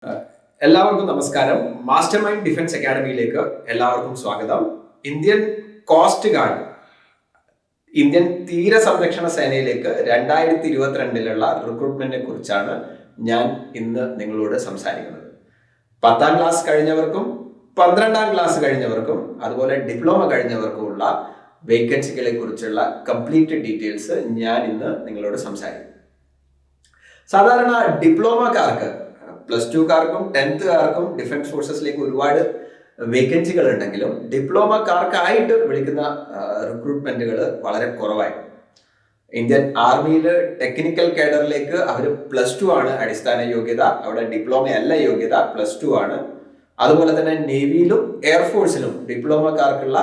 അഹ് എല്ലാവർക്കും നമസ്കാരം. Master mind defence അക്കാഡമിയിലേക്ക് എല്ലാവർക്കും സ്വാഗതം. ഇന്ത്യൻ കോസ്റ്റ് ഗാർഡ്, ഇന്ത്യൻ തീര സംരക്ഷണ സേനയിലേക്ക് 2022 റിക്രൂട്ട്മെന്റിനെ കുറിച്ചാണ് ഞാൻ ഇന്ന് നിങ്ങളോട് സംസാരിക്കുന്നത്. 10ാം ക്ലാസ് കഴിഞ്ഞവർക്കും 12ാം ക്ലാസ് കഴിഞ്ഞവർക്കും അതുപോലെ ഡിപ്ലോമ കഴിഞ്ഞവർക്കുമുള്ള വേക്കൻസികളെ കുറിച്ചുള്ള കംപ്ലീറ്റ് ഡീറ്റെയിൽസ് ഞാൻ ഇന്ന് നിങ്ങളോട് സംസാരിക്കും. സാധാരണ ഡിപ്ലോമക്കാർക്ക്, +2കാർക്കും 10th-കാർക്കും ഡിഫൻസ് ഫോഴ്സസിലേക്ക് ഒരുപാട് വേക്കൻസികൾ ഉണ്ടെങ്കിലും ഡിപ്ലോമക്കാർക്കായിട്ട് വിളിക്കുന്ന റിക്രൂട്ട്മെന്റുകൾ വളരെ കുറവായിരുന്നു. ഇന്ത്യൻ ആർമിയിൽ ടെക്നിക്കൽ കേഡറിലേക്ക് അവർ +2 ആണ് അടിസ്ഥാന യോഗ്യത, അവിടെ ഡിപ്ലോമ അല്ല യോഗ്യത, +2 ആണ്. അതുപോലെ തന്നെ നേവിയിലും എയർഫോഴ്സിലും ഡിപ്ലോമക്കാർക്കുള്ള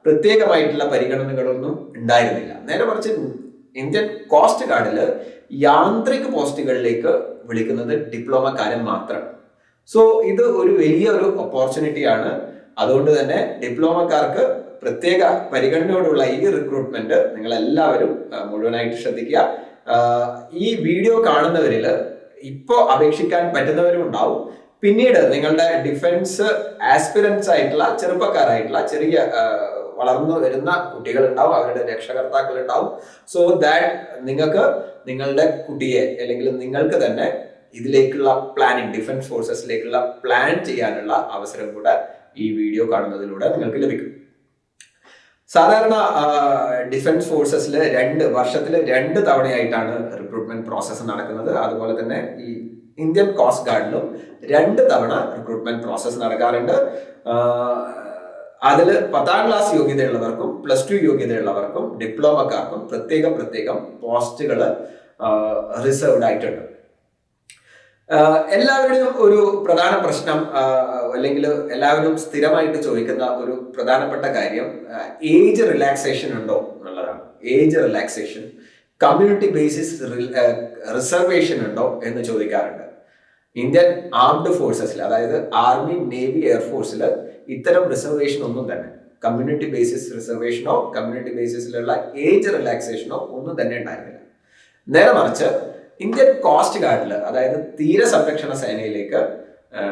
പ്രത്യേകമായിട്ടുള്ള പരിഗണനകളൊന്നും ഉണ്ടായിരുന്നില്ല. നേരെ മറിച്ച് ഇന്ത്യൻ കോസ്റ്റ് ഗാർഡിൽ യാന്ത്രിക പോസ്റ്റുകളിലേക്ക് വിളിക്കുന്നത് ഡിപ്ലോമക്കാരെ മാത്രം. സോ ഇത് ഒരു വലിയൊരു ഓപ്പർച്യൂണിറ്റിയാണ്. അതുകൊണ്ട് തന്നെ ഡിപ്ലോമക്കാർക്ക് പ്രത്യേക പരിഗണനയോടുള്ള ഈ റിക്രൂട്ട്മെന്റ് നിങ്ങൾ എല്ലാവരും മുഴുവനായിട്ട് ശ്രദ്ധിക്കുക. ഈ വീഡിയോ കാണുന്നവരിൽ ഇപ്പോൾ അപേക്ഷിക്കാൻ പറ്റുന്നവരും ഉണ്ടാവും. പിന്നീട് നിങ്ങളുടെ ഡിഫൻസ് ആസ്പിരൻസ് ആയിട്ടുള്ള ചെറുപ്പക്കാരായിട്ടുള്ള ചെറിയ വളർന്നു വരുന്ന കുട്ടികൾ ഉണ്ടാവും, അവരുടെ രക്ഷകർത്താക്കൾ ഉണ്ടാവും. സോ ദാറ്റ് നിങ്ങൾക്ക് നിങ്ങളുടെ കുട്ടിയെ അല്ലെങ്കിൽ നിങ്ങൾക്ക് തന്നെ ഇതിലേക്കുള്ള പ്ലാനിങ്, ഡിഫൻസ് ഫോഴ്സസിലേക്കുള്ള പ്ലാൻ ചെയ്യാനുള്ള അവസരം കൂടെ ഈ വീഡിയോ കാണുന്നതിലൂടെ നിങ്ങൾക്ക് ലഭിക്കും. സാധാരണ ഡിഫൻസ് ഫോഴ്സസിൽ വർഷത്തിൽ 2 തവണയായിട്ടാണ് റിക്രൂട്ട്മെന്റ് പ്രോസസ്സ് നടക്കുന്നത്. അതുപോലെ തന്നെ ഈ ഇന്ത്യൻ കോസ്റ്റ് ഗാർഡിലും 2 തവണ റിക്രൂട്ട്മെന്റ് പ്രോസസ്സ് നടക്കാറുണ്ട്. അതിൽ 10ാം ക്ലാസ് യോഗ്യതയുള്ളവർക്കും +2 യോഗ്യതയുള്ളവർക്കും ഡിപ്ലോമക്കാർക്കും പ്രത്യേകം പോസ്റ്റുകൾ റിസർവ്ഡ് ആയിട്ടുണ്ട്. എല്ലാവരുടെയും ഒരു പ്രധാന പ്രശ്നം അല്ലെങ്കിൽ എല്ലാവരും സ്ഥിരമായിട്ട് ചോദിക്കുന്ന ഒരു പ്രധാനപ്പെട്ട കാര്യം ഏജ് റിലാക്സേഷൻ ഉണ്ടോ എന്നുള്ളതാണ്. Age relaxation, community basis reservation ഉണ്ടോ എന്ന് ചോദിക്കാറുണ്ട്. ഇന്ത്യൻ ആംഡ് ഫോഴ്സസിൽ, അതായത് ആർമി, നേവി, എയർഫോഴ്സിൽ ഇത്തരം റിസർവേഷൻ ഒന്നും തന്നെ, കമ്മ്യൂണിറ്റി ബേസിസ് റിസർവേഷനോ കമ്മ്യൂണിറ്റി ബേസിസിലുള്ള ഏജ് റിലാക്സേഷനോ ഒന്നും തന്നെ ഉണ്ടായിരുന്നില്ല. നേരെ മറിച്ച് ഇന്ത്യൻ കോസ്റ്റ് ഗാർഡിൽ, അതായത് തീരസംരക്ഷണ സേനയിലേക്ക്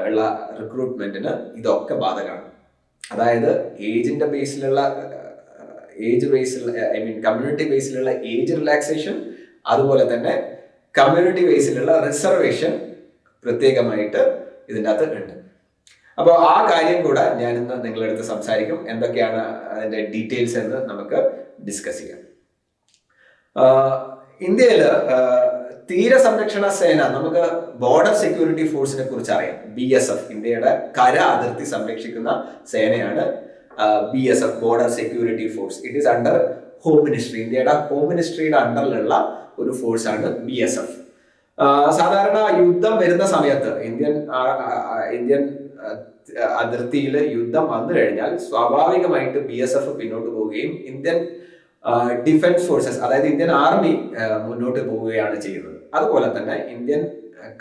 ഉള്ള റിക്രൂട്ട്മെന്റിന് ഇതൊക്കെ ബാധകമാണ്. അതായത് ഏജിന്റെ ബേസിലുള്ള കമ്മ്യൂണിറ്റി ബേസിലുള്ള ഏജ് റിലാക്സേഷൻ, അതുപോലെ തന്നെ കമ്മ്യൂണിറ്റി ബേസിലുള്ള റിസർവേഷൻ പ്രത്യേകമായിട്ട് ഇതിൻ്റെ അകത്ത് ഉണ്ട്. അപ്പോൾ ആ കാര്യം കൂടെ ഞാൻ ഇന്ന് നിങ്ങളുടെ അടുത്ത് സംസാരിക്കും. എന്തൊക്കെയാണ് അതിന്റെ ഡീറ്റെയിൽസ് എന്ന് നമുക്ക് ഡിസ്കസ് ചെയ്യാം. ഇന്ത്യയിൽ തീരസംരക്ഷണ സേന, നമുക്ക് ബോർഡർ സെക്യൂരിറ്റി ഫോഴ്സിനെ കുറിച്ച് അറിയാം. BSF, ഇന്ത്യയുടെ കര അതിർത്തി സംരക്ഷിക്കുന്ന സേനയാണ് BSF, border security force. It is under home ministry. ഇന്ത്യയുടെ ഹോം മിനിസ്ട്രിയുടെ അണ്ടറിലുള്ള ഒരു ഫോഴ്സാണ് BSF. സാധാരണ യുദ്ധം വരുന്ന സമയത്ത് ഇന്ത്യൻ അതിർത്തിയിൽ യുദ്ധം വന്നു കഴിഞ്ഞാൽ സ്വാഭാവികമായിട്ട് BSF പിന്നോട്ട് പോവുകയും ഇന്ത്യൻ ഡിഫൻസ് ഫോഴ്സസ്, അതായത് ഇന്ത്യൻ ആർമി മുന്നോട്ട് പോവുകയാണ് ചെയ്യുന്നത്. അതുപോലെ തന്നെ ഇന്ത്യൻ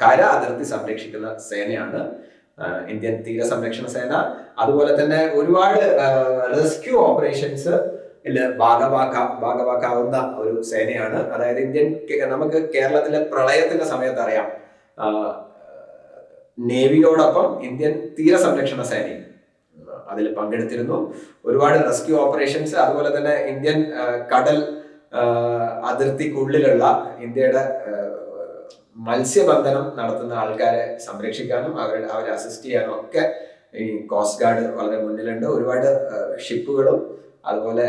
കര അതിർത്തി സംരക്ഷിക്കുന്ന സേനയാണ് ഇന്ത്യൻ തീരസംരക്ഷണ സേന. അതുപോലെ തന്നെ ഒരുപാട് റെസ്ക്യൂ ഓപ്പറേഷൻസ് ഭാഗമാക്കാവുന്ന ഒരു സേനയാണ്. അതായത് നമുക്ക് കേരളത്തിലെ പ്രളയത്തിന്റെ സമയത്ത് അറിയാം, നേവിയോടൊപ്പം ഇന്ത്യൻ തീരസംരക്ഷണ സേനയും അതിൽ പങ്കെടുത്തിരുന്നു. ഒരുപാട് റെസ്ക്യൂ ഓപ്പറേഷൻസ്, അതുപോലെ തന്നെ ഇന്ത്യൻ കടൽ അതിർത്തിക്കുള്ളിലുള്ള ഇന്ത്യയുടെ മത്സ്യബന്ധനം നടത്തുന്ന ആൾക്കാരെ സംരക്ഷിക്കാനും അവരെ അസിസ്റ്റ് ചെയ്യാനും ഒക്കെ ഈ കോസ്റ്റ് ഗാർഡ് വളരെ മുന്നിലുണ്ട്. ഒരുപാട് ഷിപ്പുകളും അതുപോലെ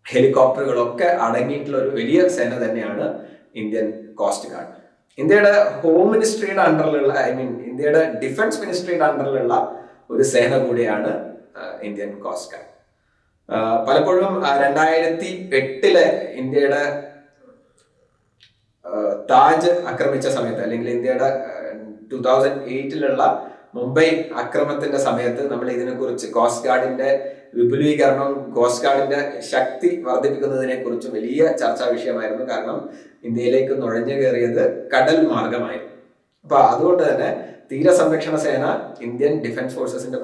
ഹെലികോപ്റ്ററുകളൊക്കെ അടങ്ങിയിട്ടുള്ള ഒരു വലിയ സേന തന്നെയാണ് ഇന്ത്യൻ കോസ്റ്റ് ഗാർഡ്. ഇന്ത്യയുടെ ഹോം മിനിസ്ട്രിയുടെ അണ്ടറിലുള്ള, ഇന്ത്യയുടെ ഡിഫൻസ് മിനിസ്ട്രിയുടെ അണ്ടറിലുള്ള ഒരു സേന കൂടിയാണ് ഇന്ത്യൻ കോസ്റ്റ് ഗാർഡ്. പലപ്പോഴും 2008 ഇന്ത്യയുടെ താജ് ആക്രമിച്ച സമയത്ത്, അല്ലെങ്കിൽ ഇന്ത്യയുടെ 2008 മുംബൈ ആക്രമണത്തിന്റെ സമയത്ത് നമ്മൾ ഇതിനെക്കുറിച്ച്, കോസ്റ്റ് ഗാർഡിന്റെ വിപുലീകരണം, കോസ്റ്റ് ഗാർഡിന്റെ ശക്തി വർദ്ധിപ്പിക്കുന്നതിനെ കുറിച്ച് വലിയ ചർച്ചാ വിഷയമായിരുന്നു. കാരണം ഇന്ത്യയിലേക്ക് നുഴഞ്ഞു കയറിയത് കടൽ മാർഗമായിരുന്നു. അപ്പൊ അതുകൊണ്ട് തന്നെ തീരസംരക്ഷണ സേന ഇന്ത്യൻ ഡിഫൻസ് ഫോഴ്സസിന്റെ,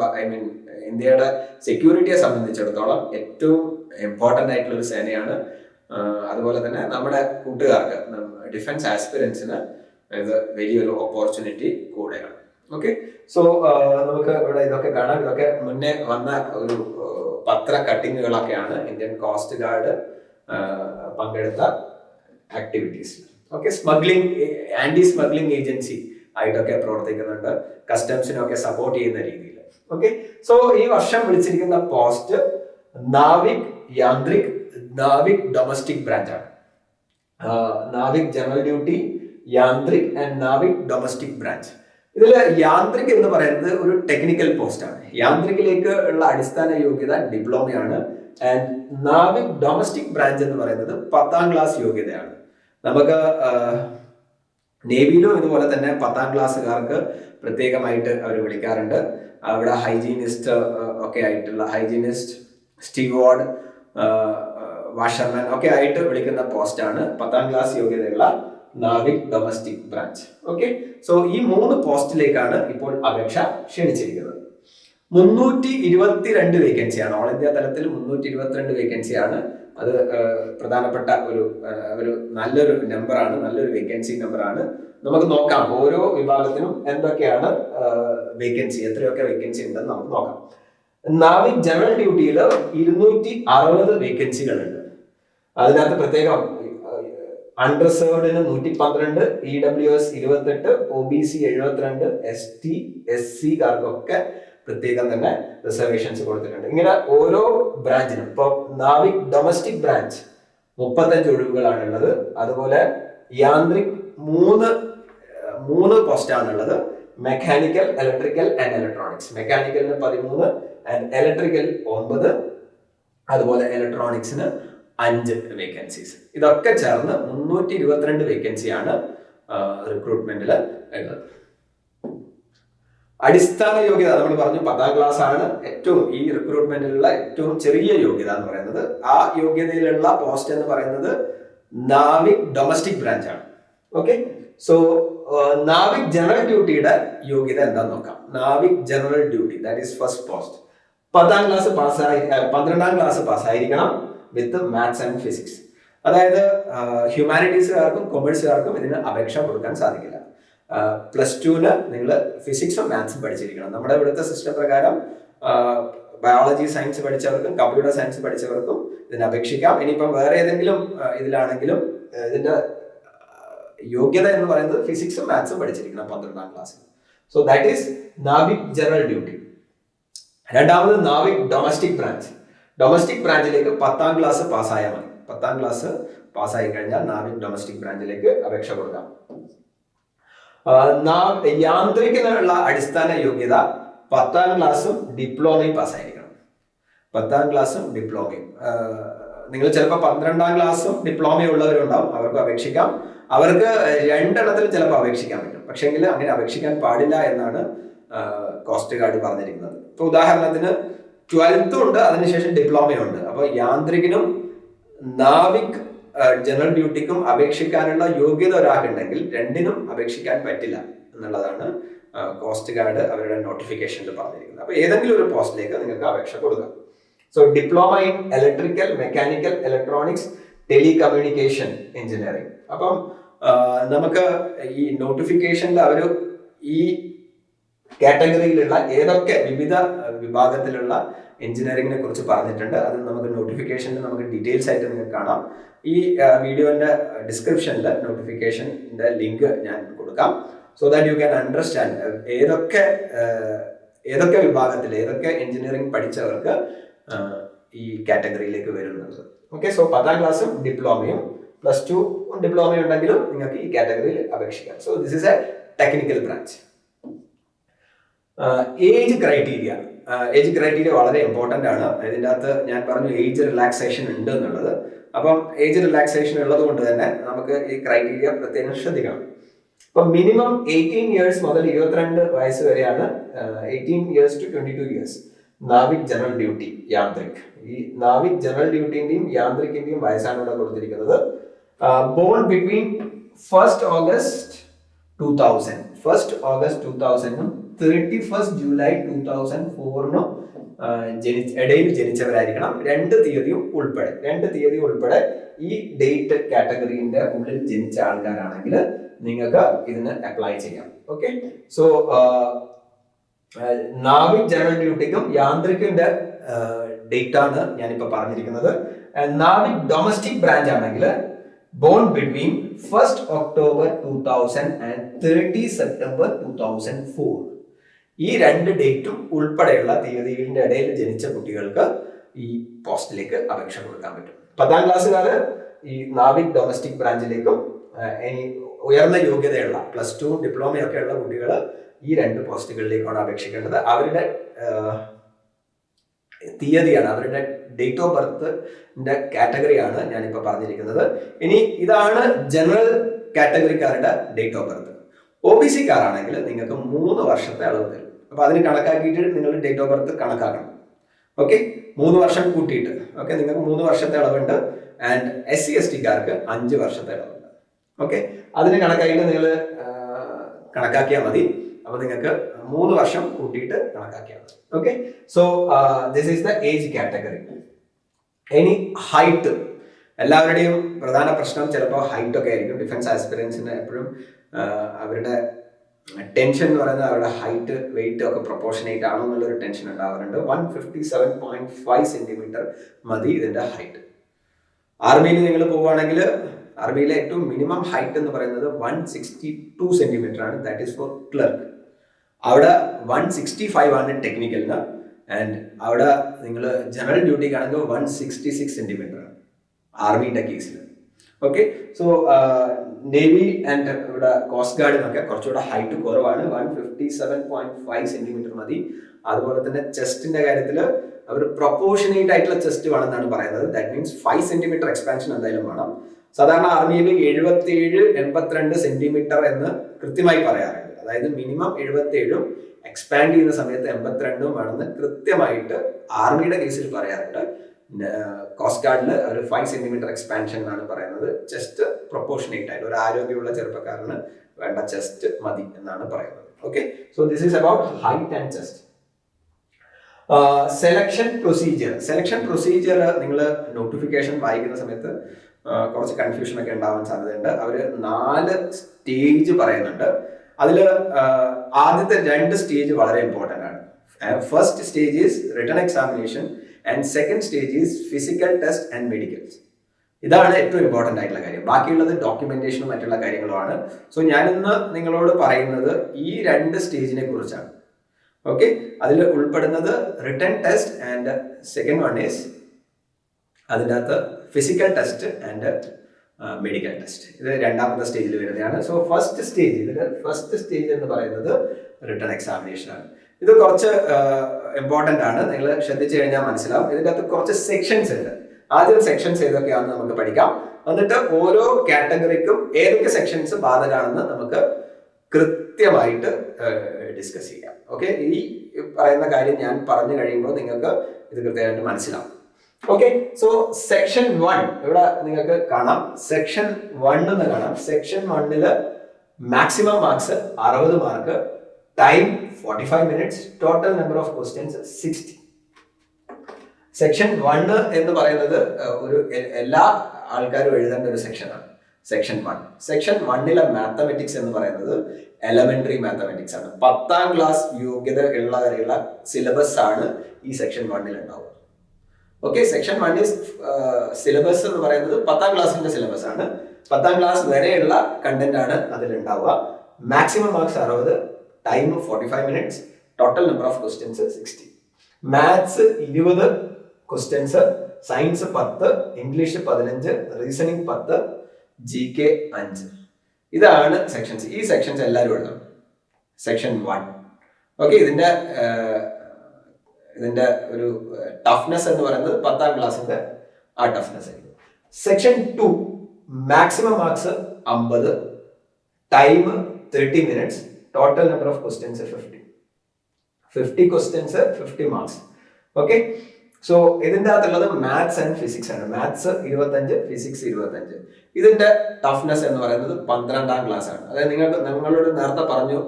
ഇന്ത്യയുടെ സെക്യൂരിറ്റിയെ സംബന്ധിച്ചിടത്തോളം ഏറ്റവും ഇമ്പോർട്ടൻ്റ് ആയിട്ടുള്ള ഒരു സേനയാണ്. അതുപോലെ തന്നെ നമ്മുടെ കൂട്ടുകാർക്ക്, ഡിഫൻസ് ആസ്പിരൻസിന് ഇത് വലിയൊരു ഓപ്പർച്യൂണിറ്റി കൂടെയാണ്. ഓക്കെ. സോ നമുക്ക് ഇവിടെ ഇതൊക്കെ കാണാം. ഇതൊക്കെ മുന്നേ വന്ന ഒരു പത്ര കട്ടിങ്ങുകളൊക്കെയാണ് ഇന്ത്യൻ കോസ്റ്റ് ഗാർഡ് പങ്കെടുത്ത activities. Okay. Smuggling, anti smuggling agency ആയിട്ടൊക്കെ പ്രവർത്തിക്കുന്നുണ്ട്, കസ്റ്റംസിനൊക്കെ സപ്പോർട്ട് ചെയ്യുന്ന രീതിയിൽ. ഓക്കെ. സോ ഈ വർഷം വിളിച്ചിരിക്കുന്ന പോസ്റ്റ് നാവിക് യാന്ത്രിക്, നാവിക് ഡൊമസ്റ്റിക് ബ്രാഞ്ചാണ്. Navik general duty, Yantrik and Navik domestic branch. ഇതിൽ യാന്ത്രിക് എന്ന് പറയുന്നത് ഒരു ടെക്നിക്കൽ പോസ്റ്റ് ആണ്. യാന്ത്രിക്കിലേക്ക് ഉള്ള അടിസ്ഥാന യോഗ്യത ഡിപ്ലോമയാണ്. ആൻഡ് നാവിക് ഡൊമസ്റ്റിക് ബ്രാഞ്ച് എന്ന് പറയുന്നത് 10ാം ക്ലാസ് യോഗ്യതയാണ്. നമുക്ക് നേവിയിലും ഇതുപോലെ തന്നെ 10ാം ക്ലാസ്സുകാർക്ക് പ്രത്യേകമായിട്ട് അവർ വിളിക്കാറുണ്ട്. അവിടെ ഹൈജീനിസ്റ്റ് ഒക്കെ ആയിട്ടുള്ള ഹൈജീനിസ്റ്റ്, സ്റ്റീവാർഡ്, വാഷർമാൻ ഒക്കെ ആയിട്ട് വിളിക്കുന്ന പോസ്റ്റാണ് 10ാം ക്ലാസ് യോഗ്യതയുള്ള NavIC domestic branch. Okay. So ഈ 3 പോസ്റ്റിലേക്കാണ് ഇപ്പോൾ അപേക്ഷ ക്ഷണിച്ചിരിക്കുന്നത്. 322 വേക്കൻസിയാണ്. ഓൾ ഇന്ത്യ തലത്തിൽ 322 വേക്കൻസിയാണ്. അത് പ്രധാനപ്പെട്ട ഒരു നല്ലൊരു നമ്പറാണ്, നല്ലൊരു വേക്കൻസി നമ്പറാണ്. നമുക്ക് നോക്കാം ഓരോ വിഭാഗത്തിനും എന്തൊക്കെയാണ് വേക്കൻസി, എത്രയൊക്കെ വേക്കൻസി ഉണ്ടെന്ന് നമുക്ക് നോക്കാം. നാവിക് ജനറൽ ഡ്യൂട്ടിയിൽ 260 വേക്കൻസികളുണ്ട്. അതിനകത്ത് പ്രത്യേകം അൺറിസർവ്ഡിന് 112, EWS 28, OBC 72, ST SC കാർക്കൊക്കെ പ്രത്യേകം തന്നെ റിസർവേഷൻസ് കൊടുത്തിട്ടുണ്ട്. ഇങ്ങനെ ഓരോ ബ്രാഞ്ചിനും ഇപ്പോൾ നാവിക് ഡൊമസ്റ്റിക് ബ്രാഞ്ച് 35 ഒഴിവുകളാണുള്ളത്. അതുപോലെ യാന്ത്രിക് 3 പോസ്റ്റാണുള്ളത്. Mechanical, electrical and electronics. മെക്കാനിക്കലിന് 13 ആൻഡ് ഇലക്ട്രിക്കൽ 9, അതുപോലെ ഇലക്ട്രോണിക്സിന് 5 വേക്കൻസീസ്. ഇതൊക്കെ ചേർന്ന് 322 വേക്കൻസിയാണ് റിക്രൂട്ട്മെന്റിൽ ഉള്ളത്. അടിസ്ഥാന യോഗ്യത നമ്മൾ പറഞ്ഞു 10ാം ക്ലാസ് ആണ് ഏറ്റവും ഈ റിക്രൂട്ട്മെന്റിലുള്ള ഏറ്റവും ചെറിയ യോഗ്യത എന്ന് പറയുന്നത്. ആ യോഗ്യതയിലുള്ള പോസ്റ്റ് എന്ന് പറയുന്നത് നാവിക് ഡൊമസ്റ്റിക് ബ്രാഞ്ച് ആണ്. ഓക്കെ. സോ നാവിക് ജനറൽ ഡ്യൂട്ടിയുടെ യോഗ്യത എന്താന്ന് നോക്കാം. Navik general duty, that is first post. 10ാം ക്ലാസ് പാസ്സായി 12ാം ക്ലാസ് പാസ്സായിരിക്കണം വിത്ത് മാത്സ് ആൻഡ് ഫിസിക്സ്. അതായത് ഹ്യൂമാനിറ്റീസുകാർക്കും കൊമേഴ്സുകാർക്കും ഇതിന് അപേക്ഷ കൊടുക്കാൻ സാധിക്കില്ല. +2 നിങ്ങൾ ഫിസിക്സും മാത്സും പഠിച്ചിരിക്കണം. നമ്മുടെ ഇവിടുത്തെ സിസ്റ്റം പ്രകാരം ബയോളജി സയൻസ് പഠിച്ചവർക്കും കമ്പ്യൂട്ടർ സയൻസ് പഠിച്ചവർക്കും ഇതിന് അപേക്ഷിക്കാം. ഇനിയിപ്പം വേറെ ഏതെങ്കിലും ഇതിലാണെങ്കിലും ഇതിന്റെ യോഗ്യത എന്ന് പറയുന്നത് ഫിസിക്സും മാത്സും പഠിച്ചിരിക്കണം 12ാം ക്ലാസ്സിൽ. So that is Navik general duty. രണ്ടാമത് നാവിക് ഡൊമസ്റ്റിക് ബ്രാഞ്ച്. ഡൊമസ്റ്റിക് ബ്രാഞ്ചിലേക്ക് 10ാം ക്ലാസ് പാസ്സായാൽ മതി. 10ാം ക്ലാസ് പാസ്സായി കഴിഞ്ഞാൽ നാവിക് ഡൊമസ്റ്റിക് ബ്രാഞ്ചിലേക്ക് അപേക്ഷ കൊടുക്കാം. യാന്ത്രികിനുള്ള അടിസ്ഥാന യോഗ്യത 10ാം ക്ലാസ്സും ഡിപ്ലോമയും പാസ്സായിരിക്കണം. 10ാം ക്ലാസ്സും ഡിപ്ലോമയും. നിങ്ങൾ ചിലപ്പോൾ 12ാം ക്ലാസ്സും ഡിപ്ലോമയും ഉള്ളവരുണ്ടാവും, അവർക്ക് അപേക്ഷിക്കാം. അവർക്ക് 2 എണ്ണത്തിൽ ചിലപ്പോൾ അപേക്ഷിക്കാൻ പറ്റും. പക്ഷെങ്കിൽ അങ്ങനെ അപേക്ഷിക്കാൻ പാടില്ല എന്നാണ് കോസ്റ്റ് ഗാർഡ് പറഞ്ഞിരിക്കുന്നത്. ഇപ്പൊ ഉദാഹരണത്തിന് 12th ഉണ്ട്, അതിനുശേഷം ഡിപ്ലോമയുണ്ട്. അപ്പോൾ യാന്ത്രികിനും നാവിക് ജനറൽ ഡ്യൂട്ടിക്കും അപേക്ഷിക്കാനുള്ള യോഗ്യത ഒരാൾക്കുണ്ടെങ്കിൽ 2നും അപേക്ഷിക്കാൻ പറ്റില്ല എന്നുള്ളതാണ് കോസ്റ്റ് ഗാർഡ് അവരുടെ നോട്ടിഫിക്കേഷനിൽ പറഞ്ഞിരിക്കുന്നത്. അപ്പോൾ ഏതെങ്കിലും ഒരു പോസ്റ്റിലേക്ക് നിങ്ങൾക്ക് അപേക്ഷ കൊടുക്കാം. So diploma in electrical, mechanical, electronics, telecommunication engineering. അപ്പം നമുക്ക് ഈ നോട്ടിഫിക്കേഷനിൽ അവർ ഈ കാറ്റഗറിയിലുള്ള ഏതൊക്കെ വിവിധ വിഭാഗത്തിലുള്ള എഞ്ചിനീയറിംഗിനെ കുറിച്ച് പറഞ്ഞിട്ടുണ്ട്. അത് നമുക്ക് നോട്ടിഫിക്കേഷനിൽ നമുക്ക് ഡീറ്റെയിൽസ് ആയിട്ട് നിങ്ങൾക്ക് കാണാം. ഈ വീഡിയോന്റെ ഡിസ്ക്രിപ്ഷനിൽ നോട്ടിഫിക്കേഷൻ്റെ ലിങ്ക് ഞാൻ കൊടുക്കാം. So that you can understand ഏതൊക്കെ വിഭാഗത്തിൽ ഏതൊക്കെ എഞ്ചിനീയറിംഗ് പഠിച്ചവർക്ക് ഈ കാറ്റഗറിയിലേക്ക് വരുന്നത്. ഓക്കെ. സോ 10ാം ക്ലാസ്സും ഡിപ്ലോമയും +2 ഡിപ്ലോമയും ഉണ്ടെങ്കിലും നിങ്ങൾക്ക് ഈ കാറ്റഗറിയിൽ അപേക്ഷിക്കാം. So this is A technical branch. Age criteria വളരെ ഇമ്പോർട്ടൻ്റ് ആണ്. ഇതിൻ്റെ അകത്ത് ഞാൻ പറഞ്ഞു ഏജ് റിലാക്സേഷൻ ഉണ്ട് എന്നുള്ളത്. അപ്പം ഏജ് റിലാക്സേഷൻ ഉള്ളത് കൊണ്ട് തന്നെ നമുക്ക് ഈ ക്രൈറ്റീരിയ പ്രത്യേകം ശ്രദ്ധിക്കണം. ഇപ്പം മിനിമം 18 years മുതൽ 22 വയസ്സ് വരെയാണ് 18 years to 22 years Navik general duty Yantrik. ഈ നാവിക് ജനറൽ ഡ്യൂട്ടിന്റെയും യാന്ത്രിക്കിന്റെയും വയസ്സാണ് ഇവിടെ കൊടുത്തിരിക്കുന്നത്. ബോൺ ബിറ്റ്വീൻ 1st August 2000 നും 31st July 2004 ഇടയിൽ ജനിച്ചവരായിരിക്കണം. 2 തീയതിയും ഉൾപ്പെടെ ഈ ഡേറ്റ് കാറ്റഗറിന്റെ ഉള്ളിൽ ജനിച്ച ആൾക്കാരാണെങ്കിൽ നിങ്ങൾക്ക് ഇതിന് അപ്ലൈ ചെയ്യാം. ഓക്കെ, സോ നാവിക് ജനറൽ ഡ്യൂട്ടിക്കും യാന്ത്രിക്കിന്റെ ഡേറ്റ് ആണ് ഞാനിപ്പോ പറഞ്ഞിരിക്കുന്നത്. നാവിക് ഡൊമസ്റ്റിക് ബ്രാഞ്ച് ആണെങ്കിൽ born between 1st October 2000 and 30 September 2004. ഈ രണ്ട് ഡേറ്റും ഉൾപ്പെടെയുള്ള തീയതികളുടെ ഇടയിൽ ജനിച്ച കുട്ടികൾക്ക് ഈ പോസ്റ്റിലേക്ക് അപേക്ഷ കൊടുക്കാൻ പറ്റും. 10ാം ക്ലാസ്സുകാര് ഈ നാവിക് ഡൊമസ്റ്റിക് ബ്രാഞ്ചിലേക്കും ഉയർന്ന യോഗ്യതയുള്ള +2 ഡിപ്ലോമയൊക്കെ ഉള്ള കുട്ടികൾ ഈ രണ്ട് പോസ്റ്റുകളിലേക്കാണ് അപേക്ഷിക്കേണ്ടത്. അവരുടെ തീയതിയാണ്, അവരുടെ ഡേറ്റ് ഓഫ് ബർത്തിന്റെ കാറ്റഗറിയാണ് ഞാനിപ്പോൾ പറഞ്ഞിരിക്കുന്നത്. ഇനി ഇതാണ് ജനറൽ കാറ്റഗറിക്കാരുടെ ഡേറ്റ് ഓഫ് ബർത്ത്. OBC കാരാണെങ്കിൽ നിങ്ങൾക്ക് 3 വർഷത്തെ അളവ് തരും. അപ്പൊ അതിന് കണക്കാക്കിയിട്ട് നിങ്ങൾ ഡേറ്റ് ഓഫ് ബർത്ത് കണക്കാക്കണം. ഓക്കെ, 3 വർഷം കൂട്ടിയിട്ട്. ഓക്കെ, നിങ്ങൾക്ക് 3 വർഷത്തെ അളവുണ്ട്. ആൻഡ് SC/ST കാർക്ക് 5 വർഷത്തെ അളവുണ്ട്. ഓക്കെ, അതിന് കണക്കാക്കിയിട്ട് നിങ്ങൾ കണക്കാക്കിയാൽ മതി. അപ്പൊ നിങ്ങൾക്ക് 3 വർഷം കൂട്ടിയിട്ട് കണക്കാക്കിയാൽ മതി. Okay, so this is the age category. ഇനി ഹൈറ്റ്, എല്ലാവരുടെയും പ്രധാന പ്രശ്നം ചിലപ്പോൾ ഹൈറ്റ് ഒക്കെ ആയിരിക്കും. ഡിഫൻസ് ആസ്പിറൻസിന് എപ്പോഴും അവരുടെ ടെൻഷൻ എന്ന് പറയുന്നത് അവരുടെ ഹൈറ്റ് വെയിറ്റ് ഒക്കെ പ്രൊപ്പോർഷനേറ്റ് ആണോ എന്നുള്ളൊരു ടെൻഷൻ ഉണ്ടാവാറുണ്ട്. 157.5 സെന്റിമീറ്റർ മതി ഇതിന്റെ ഹൈറ്റ്. ആർമിയിൽ നിങ്ങൾ പോവുകയാണെങ്കിൽ ആർമിയിലെ ഏറ്റവും മിനിമം ഹൈറ്റ് എന്ന് പറയുന്നത് 162 സെന്റിമീറ്റർ ആണ്. That is for clerk. അവിടെ 165 ആണ് ടെക്നിക്കലിന്. ആൻഡ് അവിടെ നിങ്ങൾ ജനറൽ ഡ്യൂട്ടിക്കാണെങ്കിൽ 166 സെന്റിമീറ്റർ ആണ് ആർമിയുടെ കേസിൽ. ഓക്കെ, സോ നേവി ആൻഡ് ഇവിടെ കോസ്റ്റ് ഗാർഡിനൊക്കെ കുറച്ചുകൂടെ ഹൈറ്റ് കുറവാണ്. 157.5 സെന്റിമീറ്റർ മതി. അതുപോലെ തന്നെ ചെസ്റ്റിന്റെ കാര്യത്തിൽ അവർ പ്രൊപ്പോർഷനേറ്റ് ആയിട്ടുള്ള ചെസ്റ്റ് വേണമെന്നാണ് പറയുന്നത്. ദാറ്റ് മീൻസ് 5 സെന്റിമീറ്റർ എക്സ്പാൻഷൻ എന്തായാലും വേണം. സാധാരണ ആർമിയിൽ 77-82 സെന്റിമീറ്റർ എന്ന് കൃത്യമായി പറയാറുണ്ട്. അതായത് മിനിമം 77-ഉം എക്സ്പാൻഡ് ചെയ്യുന്ന സമയത്ത് 82-ഉം വേണമെന്ന് കൃത്യമായിട്ട് ആർമിയുടെ കേസിൽ പറയാറുണ്ട്. കോസ്റ്റ് ഗാർഡിൽ ഒരു 5 സെന്റിമീറ്റർ എക്സ്പാൻഷൻ എന്നാണ് പറയുന്നത്. ചെസ്റ്റ് പ്രൊപ്പോർഷനേറ്റ് ആയിട്ട് ഒരു ആരോഗ്യമുള്ള ചെറുപ്പക്കാരന് വേണ്ട ചെസ്റ്റ് മതി എന്നാണ് പറയുന്നത്. Okay, so this is about height and chest. Selection procedure നിങ്ങൾ നോട്ടിഫിക്കേഷൻ വായിക്കുന്ന സമയത്ത് കുറച്ച് കൺഫ്യൂഷൻ ഒക്കെ ഉണ്ടാവാൻ സാധ്യതയുണ്ട്. അവർ 4 സ്റ്റേജ് പറയുന്നുണ്ട്. അതിൽ ആദ്യത്തെ 2 സ്റ്റേജ് വളരെ ഇമ്പോർട്ടൻ്റ് ആണ്. First stage is written examination and second stage is physical test and medicals. ഇതാണ് ഏറ്റവും ഇമ്പോർട്ടൻ്റ് ആയിട്ടുള്ള കാര്യം. ബാക്കിയുള്ളത് ഡോക്യുമെന്റേഷനും മറ്റുള്ള കാര്യങ്ങളുമാണ്. സോ ഞാനിന്ന് നിങ്ങളോട് പറയുന്നത് ഈ 2 സ്റ്റേജിനെ കുറിച്ചാണ്. ഓക്കെ, അതിൽ ഉൾപ്പെടുന്നത് written test and second one is അതിൻ്റെ അകത്ത് physical test and medical test. ഇത് 2ാമത്തെ സ്റ്റേജിൽ വരുന്നതാണ്. സോ ഫസ്റ്റ് സ്റ്റേജ് എന്ന് പറയുന്നത് റിട്ടൺ എക്സാമിനേഷൻ ആണ്. ഇത് കുറച്ച് ഇമ്പോർട്ടൻ്റ് ആണ്. നിങ്ങൾ ശ്രദ്ധിച്ചു കഴിഞ്ഞാൽ മനസ്സിലാവും. ഇതിൻ്റെ അകത്ത് കുറച്ച് സെക്ഷൻസ് ഉണ്ട്. ആദ്യം സെക്ഷൻസ് ഏതൊക്കെയാണെന്ന് നമുക്ക് പഠിക്കാം. എന്നിട്ട് ഓരോ കാറ്റഗറിക്കും ഏതൊക്കെ സെക്ഷൻസ് ബാധകമാണെന്ന് നമുക്ക് കൃത്യമായിട്ട് ഡിസ്കസ് ചെയ്യാം. ഓക്കെ, ഈ പറയുന്ന കാര്യം ഞാൻ പറഞ്ഞു കഴിയുമ്പോൾ നിങ്ങൾക്ക് ഇത് കൃത്യമായിട്ട് മനസ്സിലാവും. ഓക്കെ, സോ സെക്ഷൻ 1 ഇവിടെ നിങ്ങൾക്ക് കാണാം. സെക്ഷൻ 1 എന്ന് കാണാം. Section 1 maximum marks 60 mark, time 45 minutes, total number of questions 60. Section 1 എന്ന് പറയുന്നത് ഒരു എല്ലാ ആൾക്കാരും എഴുതേണ്ട ഒരു സെക്ഷനാണ്. സെക്ഷൻ 1 മാത്തമെറ്റിക്സ് എന്ന് പറയുന്നത് എലമെന്ററി മാത്തമെറ്റിക്സ് ആണ്. 10ാം ക്ലാസ് യോഗ്യത ഉള്ള വരെയുള്ള സിലബസ് ആണ് ഈ സെക്ഷൻ 1 ഉണ്ടാവുക. ഓക്കെ, സെക്ഷൻ 1 സിലബസ് എന്ന് പറയുന്നത് 10ാം ക്ലാസ്സിന്റെ സിലബസ് ആണ്. 10ാം ക്ലാസ് വരെയുള്ള കണ്ടന്റ് ആണ് അതിലുണ്ടാവുക. Maximum marks 60, time 45 minutes, total number of questions 60. Maths 20 questions, science 10, English 15, reasoning 10, GK 5. ഇതാണ് സെക്ഷൻസ്. ഈ സെക്ഷൻസ് എല്ലാവരും എഴുതണം. സെക്ഷൻ 1. ഓക്കെ, ഇതിന്റെ ഒരു ടഫ്നെസ് എന്ന് പറയുന്നത് 10ാം ക്ലാസ്സിന്റെ ആ ടഫ്നെസ് ആയിരിക്കും. Section 2 maximum marks 50, time 30 minutes, total number of questions 50 questions 50 marks. Okay, so ഇതിന്റെ അകത്തുള്ളത് മാത്സ് ആൻഡ് ഫിസിക്സ് ആണ്. Maths 25, physics 25. ഇതിന്റെ ടഫ്നെസ് എന്ന് പറയുന്നത് 12ാം ക്ലാസ് ആണ്. അതായത് നിങ്ങളോട് നേരത്തെ പറഞ്ഞു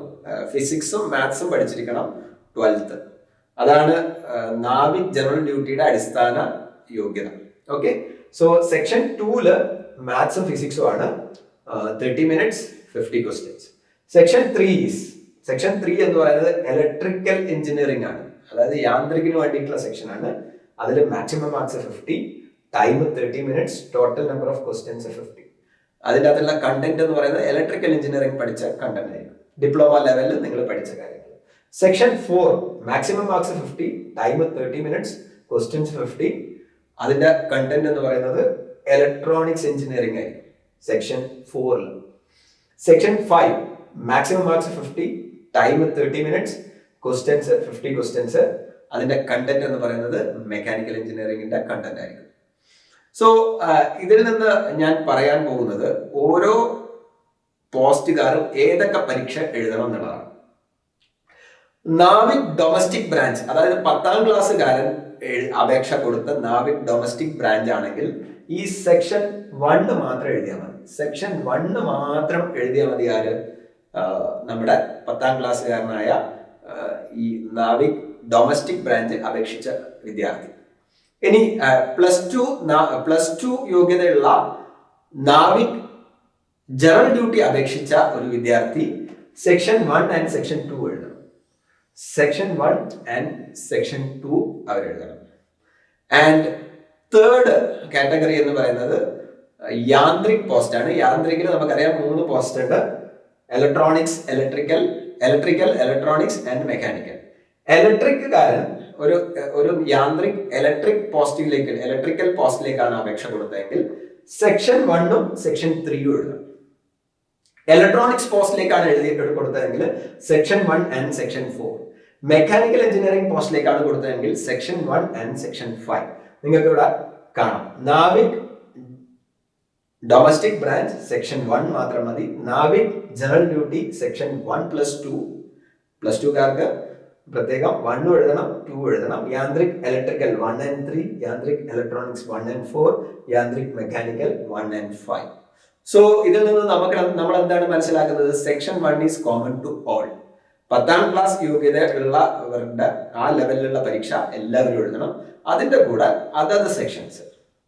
ഫിസിക്സും മാത്സും പഠിച്ചിരിക്കണം 12th. അതാണ് നാവിക് ജനറൽ ഡ്യൂട്ടിയുടെ അടിസ്ഥാന യോഗ്യത. ഓക്കെ, സോ സെക്ഷൻ 2 മാത്സും ഫിസിക്സും ആണ്. 30 മിനിറ്റ്സ്, 50 questions. സെക്ഷൻ 3 എന്ന് പറയുന്നത് ഇലക്ട്രിക്കൽ എഞ്ചിനീയറിംഗ് ആണ്, അതായത് യാന്ത്രികിന് വേണ്ടിയിട്ടുള്ള സെക്ഷൻ ആണ്. അതിൽ maximum marks 50, time 30 minutes, total number of questions 50. അതിൻ്റെ അകത്തുള്ള കണ്ടന്റ് എന്ന് പറയുന്നത് ഇലക്ട്രിക്കൽ എഞ്ചിനീയറിംഗ് പഠിച്ച കണ്ടന്റ് ആയിരിക്കും, ഡിപ്ലോമ ലെവലിൽ നിങ്ങൾ പഠിച്ച കാര്യങ്ങൾ. Section 4 maximum marks 50, time 30 minutes, questions 50. അതിന്റെ കണ്ടന്റ് എന്ന് പറയുന്നത് ഇലക്ട്രോണിക്സ് എഞ്ചിനീയറിംഗ് ആയിരിക്കും section 4. Section 5 maximum marks 50, time 30 minutes, questions 50 questions. അതിന്റെ കണ്ടന്റ് എന്ന് പറയുന്നത് മെക്കാനിക്കൽ എഞ്ചിനീയറിംഗിന്റെ കണ്ടന്റ് ആയിരിക്കും. സോ ഇതിൽ നിന്ന് ഞാൻ പറയാൻ പോകുന്നത് ഓരോ പോസ്റ്റുകാരും ഏതൊക്കെ പരീക്ഷ എഴുതണം എന്നുള്ളതാണ്. നാവിക് ഡൊമസ്റ്റിക് ബ്രാഞ്ച്, അതായത് 10ാം ക്ലാസ്സുകാരൻ അപേക്ഷ കൊടുത്ത നാവിക് ഡൊമസ്റ്റിക് ബ്രാഞ്ച് ആണെങ്കിൽ ഈ സെക്ഷൻ 1 മാത്രം എഴുതിയാൽ മതി. സെക്ഷൻ 1 മാത്രം എഴുതിയാൽ മതി. ആര്? നമ്മുടെ 10ാം ക്ലാസ്സുകാരനായ ഈ നാവിക് ഡൊമസ്റ്റിക് ബ്രാഞ്ച് അപേക്ഷിച്ച വിദ്യാർത്ഥി. ഇനി പ്ലസ് ടു യോഗ്യതയുള്ള നാവിക് ജനറൽ ഡ്യൂട്ടി അപേക്ഷിച്ച ഒരു വിദ്യാർത്ഥി സെക്ഷൻ 1 ആൻഡ് സെക്ഷൻ 2 എഴുതണം. സെക്ഷൻ 1 ആൻഡ് സെക്ഷൻ 2 അവർ എഴുതണം. ആൻഡ് തേർഡ് കാറ്റഗറി എന്ന് പറയുന്നത് യാന്ത്രിക് പോസ്റ്റ് ആണ്. യാന്ത്രികിൽ നമുക്കറിയാം 3 പോസ്റ്റ് ഉണ്ട്: electronics, electrical, electronics and mechanical. ഇലക്ട്രിക്കാരൻ ഒരു യാന്ത്രിക് ഇലക്ട്രിക്കൽ പോസ്റ്റിലേക്കാണ് അപേക്ഷ കൊടുത്തതെങ്കിൽ സെക്ഷൻ 1 സെക്ഷൻ 3 എഴുതണം. ഇലക്ട്രോണിക്സ് പോസ്റ്റിലേക്കാണ് കൊടുത്തതെങ്കിൽ section 1 and section 4. Mechanical engineering പോസ്റ്റിലേക്കാണ് കൊടുത്തതെങ്കിൽ സെക്ഷൻ 1 ആൻഡ് സെക്ഷൻ 5. നിങ്ങൾക്ക് ഇവിടെ കാണാം. നാവിക് ഡൊമസ്റ്റിക് ബ്രാഞ്ച് സെക്ഷൻ 1 മാത്രം മതി. Navik general duty section 1+2. +2കാർക്ക് പ്രത്യേകം 1 എഴുതണം, 2 എഴുതണം. Yantrik electrical 1 and 3, Yantrik electronics 1 and 4, Yantrik mechanical 1 and 5. So ഇതിൽ നിന്ന് നമ്മൾ എന്താണ് മനസ്സിലാക്കുന്നത്? Section 1 is common to all. 10ാം ക്ലാസ് യോഗ്യത ഉള്ളവരുടെ ആ ലെവലിലുള്ള പരീക്ഷ എല്ലാവരും എഴുതണം. അതിന്റെ കൂടെ അതത് സെക്ഷൻസ്,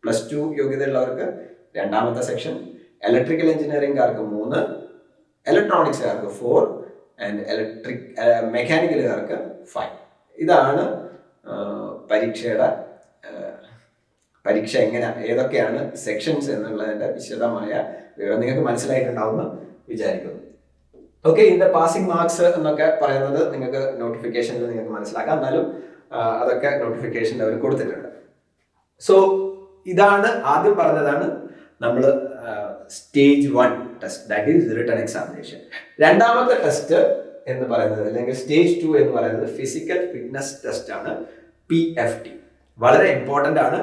+2 യോഗ്യത ഉള്ളവർക്ക് 2ാമത്തെ സെക്ഷൻ, ഇലക്ട്രിക്കൽ എഞ്ചിനീയറിംഗുകാർക്ക് 3, ഇലക്ട്രോണിക്സുകാർക്ക് 4 ആൻഡ് മെക്കാനിക്കലുകാർക്ക് 5. ഇതാണ് പരീക്ഷ ഏതൊക്കെയാണ് സെക്ഷൻസ് എന്നുള്ളതിന്റെ വിശദമായ വിവരം നിങ്ങൾക്ക് മനസ്സിലായിട്ടുണ്ടാവുമെന്ന് വിചാരിക്കുന്നു. ഓക്കെ, ഇതിന്റെ പാസിംഗ് മാർക്സ് എന്നൊക്കെ പറയുന്നത് നിങ്ങൾക്ക് നോട്ടിഫിക്കേഷനിൽ നിങ്ങൾക്ക് മനസ്സിലാക്കാം. എന്നാലും അതൊക്കെ നോട്ടിഫിക്കേഷനിൽ അവർ കൊടുത്തിട്ടുണ്ട്. സോ ഇതാണ് ആദ്യം പറഞ്ഞതാണ് നമ്മൾ stage 1 test, that is written examination. 2ാമത്തെ ടെസ്റ്റ് എന്ന് പറയുന്നത്, അല്ലെങ്കിൽ സ്റ്റേജ് 2 എന്ന് പറയുന്നത് ഫിസിക്കൽ ഫിറ്റ്നസ് ടെസ്റ്റ് ആണ്, PFT. വളരെ ഇമ്പോർട്ടൻ്റ് ആണ്.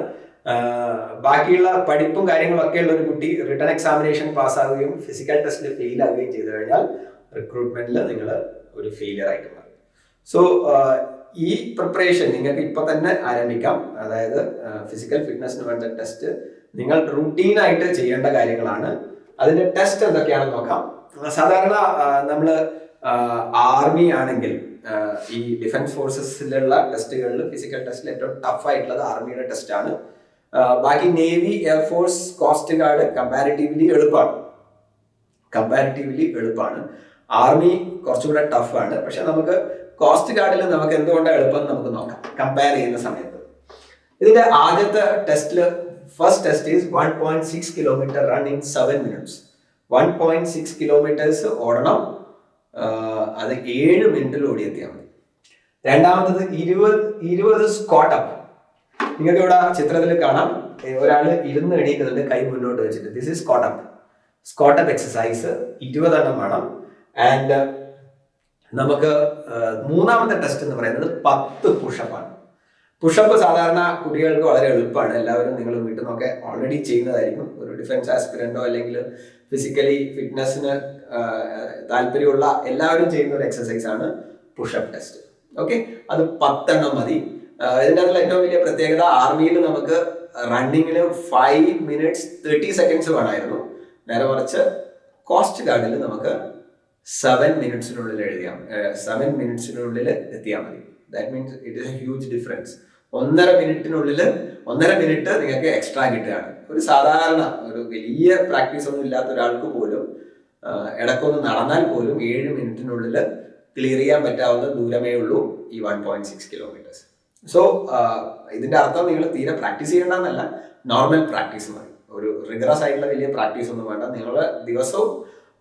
ബാക്കിയുള്ള പഠിപ്പും കാര്യങ്ങളൊക്കെ ഉള്ള ഒരു കുട്ടി റിട്ടൺ എക്സാമിനേഷൻ പാസ്സാവുകയും ഫിസിക്കൽ ടെസ്റ്റിൽ ഫെയിൽ ആവുകയും ചെയ്തു കഴിഞ്ഞാൽ റിക്രൂട്ട്മെന്റിൽ നിങ്ങൾ ഒരു ഫെയിലിയർ ആയിട്ട് മാറും. സോ ഈ പ്രിപ്പറേഷൻ നിങ്ങൾക്ക് ഇപ്പൊ തന്നെ ആരംഭിക്കാം. അതായത് ഫിസിക്കൽ ഫിറ്റ്നസിന് വേണ്ട ടെസ്റ്റ് നിങ്ങൾ റൂട്ടീനായിട്ട് ചെയ്യേണ്ട കാര്യങ്ങളാണ്. അതിന്റെ ടെസ്റ്റ് എന്തൊക്കെയാണെന്ന് നോക്കാം. സാധാരണ നമ്മൾ ആർമി ആണെങ്കിൽ ഈ ഡിഫൻസ് ഫോഴ്സസിലുള്ള ടെസ്റ്റുകളിൽ ഫിസിക്കൽ ടെസ്റ്റിൽ ഏറ്റവും ടഫ് ആയിട്ടുള്ളത് ആർമിയുടെ ടെസ്റ്റ് ആണ്. ബാക്കി navy, air force, coast guard comparatively എളുപ്പമാണ്. ആർമി കുറച്ചുകൂടെ ടഫ് ആണ്. പക്ഷെ നമുക്ക് കോസ്റ്റ് ഗാർഡിൽ നമുക്ക് എന്തുകൊണ്ടാണ് എളുപ്പം നമുക്ക് നോക്കാം കമ്പയർ ചെയ്യുന്ന സമയത്ത്. ഇതിന്റെ ആദ്യത്തെ ടെസ്റ്റില് first test is 1.6 kilometre run in 7 minutes. 1.6 kilometres ഓടണം. അത് 7 മിനിറ്റിൽ ഓടിയെത്തിയാൽ മതി. രണ്ടാമത്തത് 20 സ്ക്വാട്ട് അപ്പ്. നിങ്ങൾക്ക് ഇവിടെ ചിത്രത്തിൽ കാണാം, ഒരാൾ ഇരുന്ന് എണീക്കുന്നുണ്ട് കൈ മുന്നോട്ട് വെച്ചിട്ട്. This is squat up exercise 20 എണ്ണം വേണം. ആൻഡ് നമുക്ക് മൂന്നാമത്തെ ടെസ്റ്റ് എന്ന് പറയുന്നത് 10 പുഷപ്പാണ്. പുഷപ്പ് സാധാരണ കുട്ടികൾക്ക് വളരെ എളുപ്പമാണ്. എല്ലാവരും നിങ്ങൾ വീട്ടിൽ നിന്നൊക്കെ ഓൾറെഡി ചെയ്യുന്നതായിരിക്കും. ഒരു ഡിഫൻസ് ആസ്പിരന്റോ അല്ലെങ്കിൽ ഫിസിക്കലി ഫിറ്റ്നസിന് താല്പര്യമുള്ള എല്ലാവരും ചെയ്യുന്ന ഒരു എക്സസൈസ് ആണ് പുഷപ്പ് ടെസ്റ്റ്. ഓക്കെ, അത് 10 എണ്ണം മതി. ഇതിൻ്റെ അതിൽ ഏറ്റവും വലിയ പ്രത്യേകത, ആർമിയിൽ നമുക്ക് റണ്ണിങ്ങിൽ 5 minutes 30 seconds വേണമായിരുന്നു. നേരെ മറിച്ച് കോസ്റ്റ് ഗാർഡിൽ നമുക്ക് 7 minutesനുള്ളിൽ 7 minutesനുള്ളിൽ എത്തിയാൽ മതി. That means it is A huge difference. 1.5 minute നിങ്ങൾക്ക് എക്സ്ട്രാ കിട്ടുകയാണ്. ഒരു സാധാരണ ഒരു വലിയ പ്രാക്ടീസ് ഒന്നും ഇല്ലാത്ത ഒരാൾക്ക് പോലും ഇടക്കൊന്ന് നടന്നാൽ പോലും 7 മിനിറ്റിനുള്ളിൽ ക്ലിയർ ചെയ്യാൻ പറ്റാവുന്ന ദൂരമേ ഉള്ളൂ ഈ 1.6 കിലോമീറ്റേഴ്സ്. സോ ഇതിന്റെ അർത്ഥം നിങ്ങൾ തീരെ പ്രാക്ടീസ് ചെയ്യേണ്ടെന്നല്ല, നോർമൽ പ്രാക്ടീസ് മതി. ഒരു റിഗറസ് ആയിട്ടുള്ള വലിയ പ്രാക്ടീസ് ഒന്നും വേണ്ട. നിങ്ങൾ ദിവസവും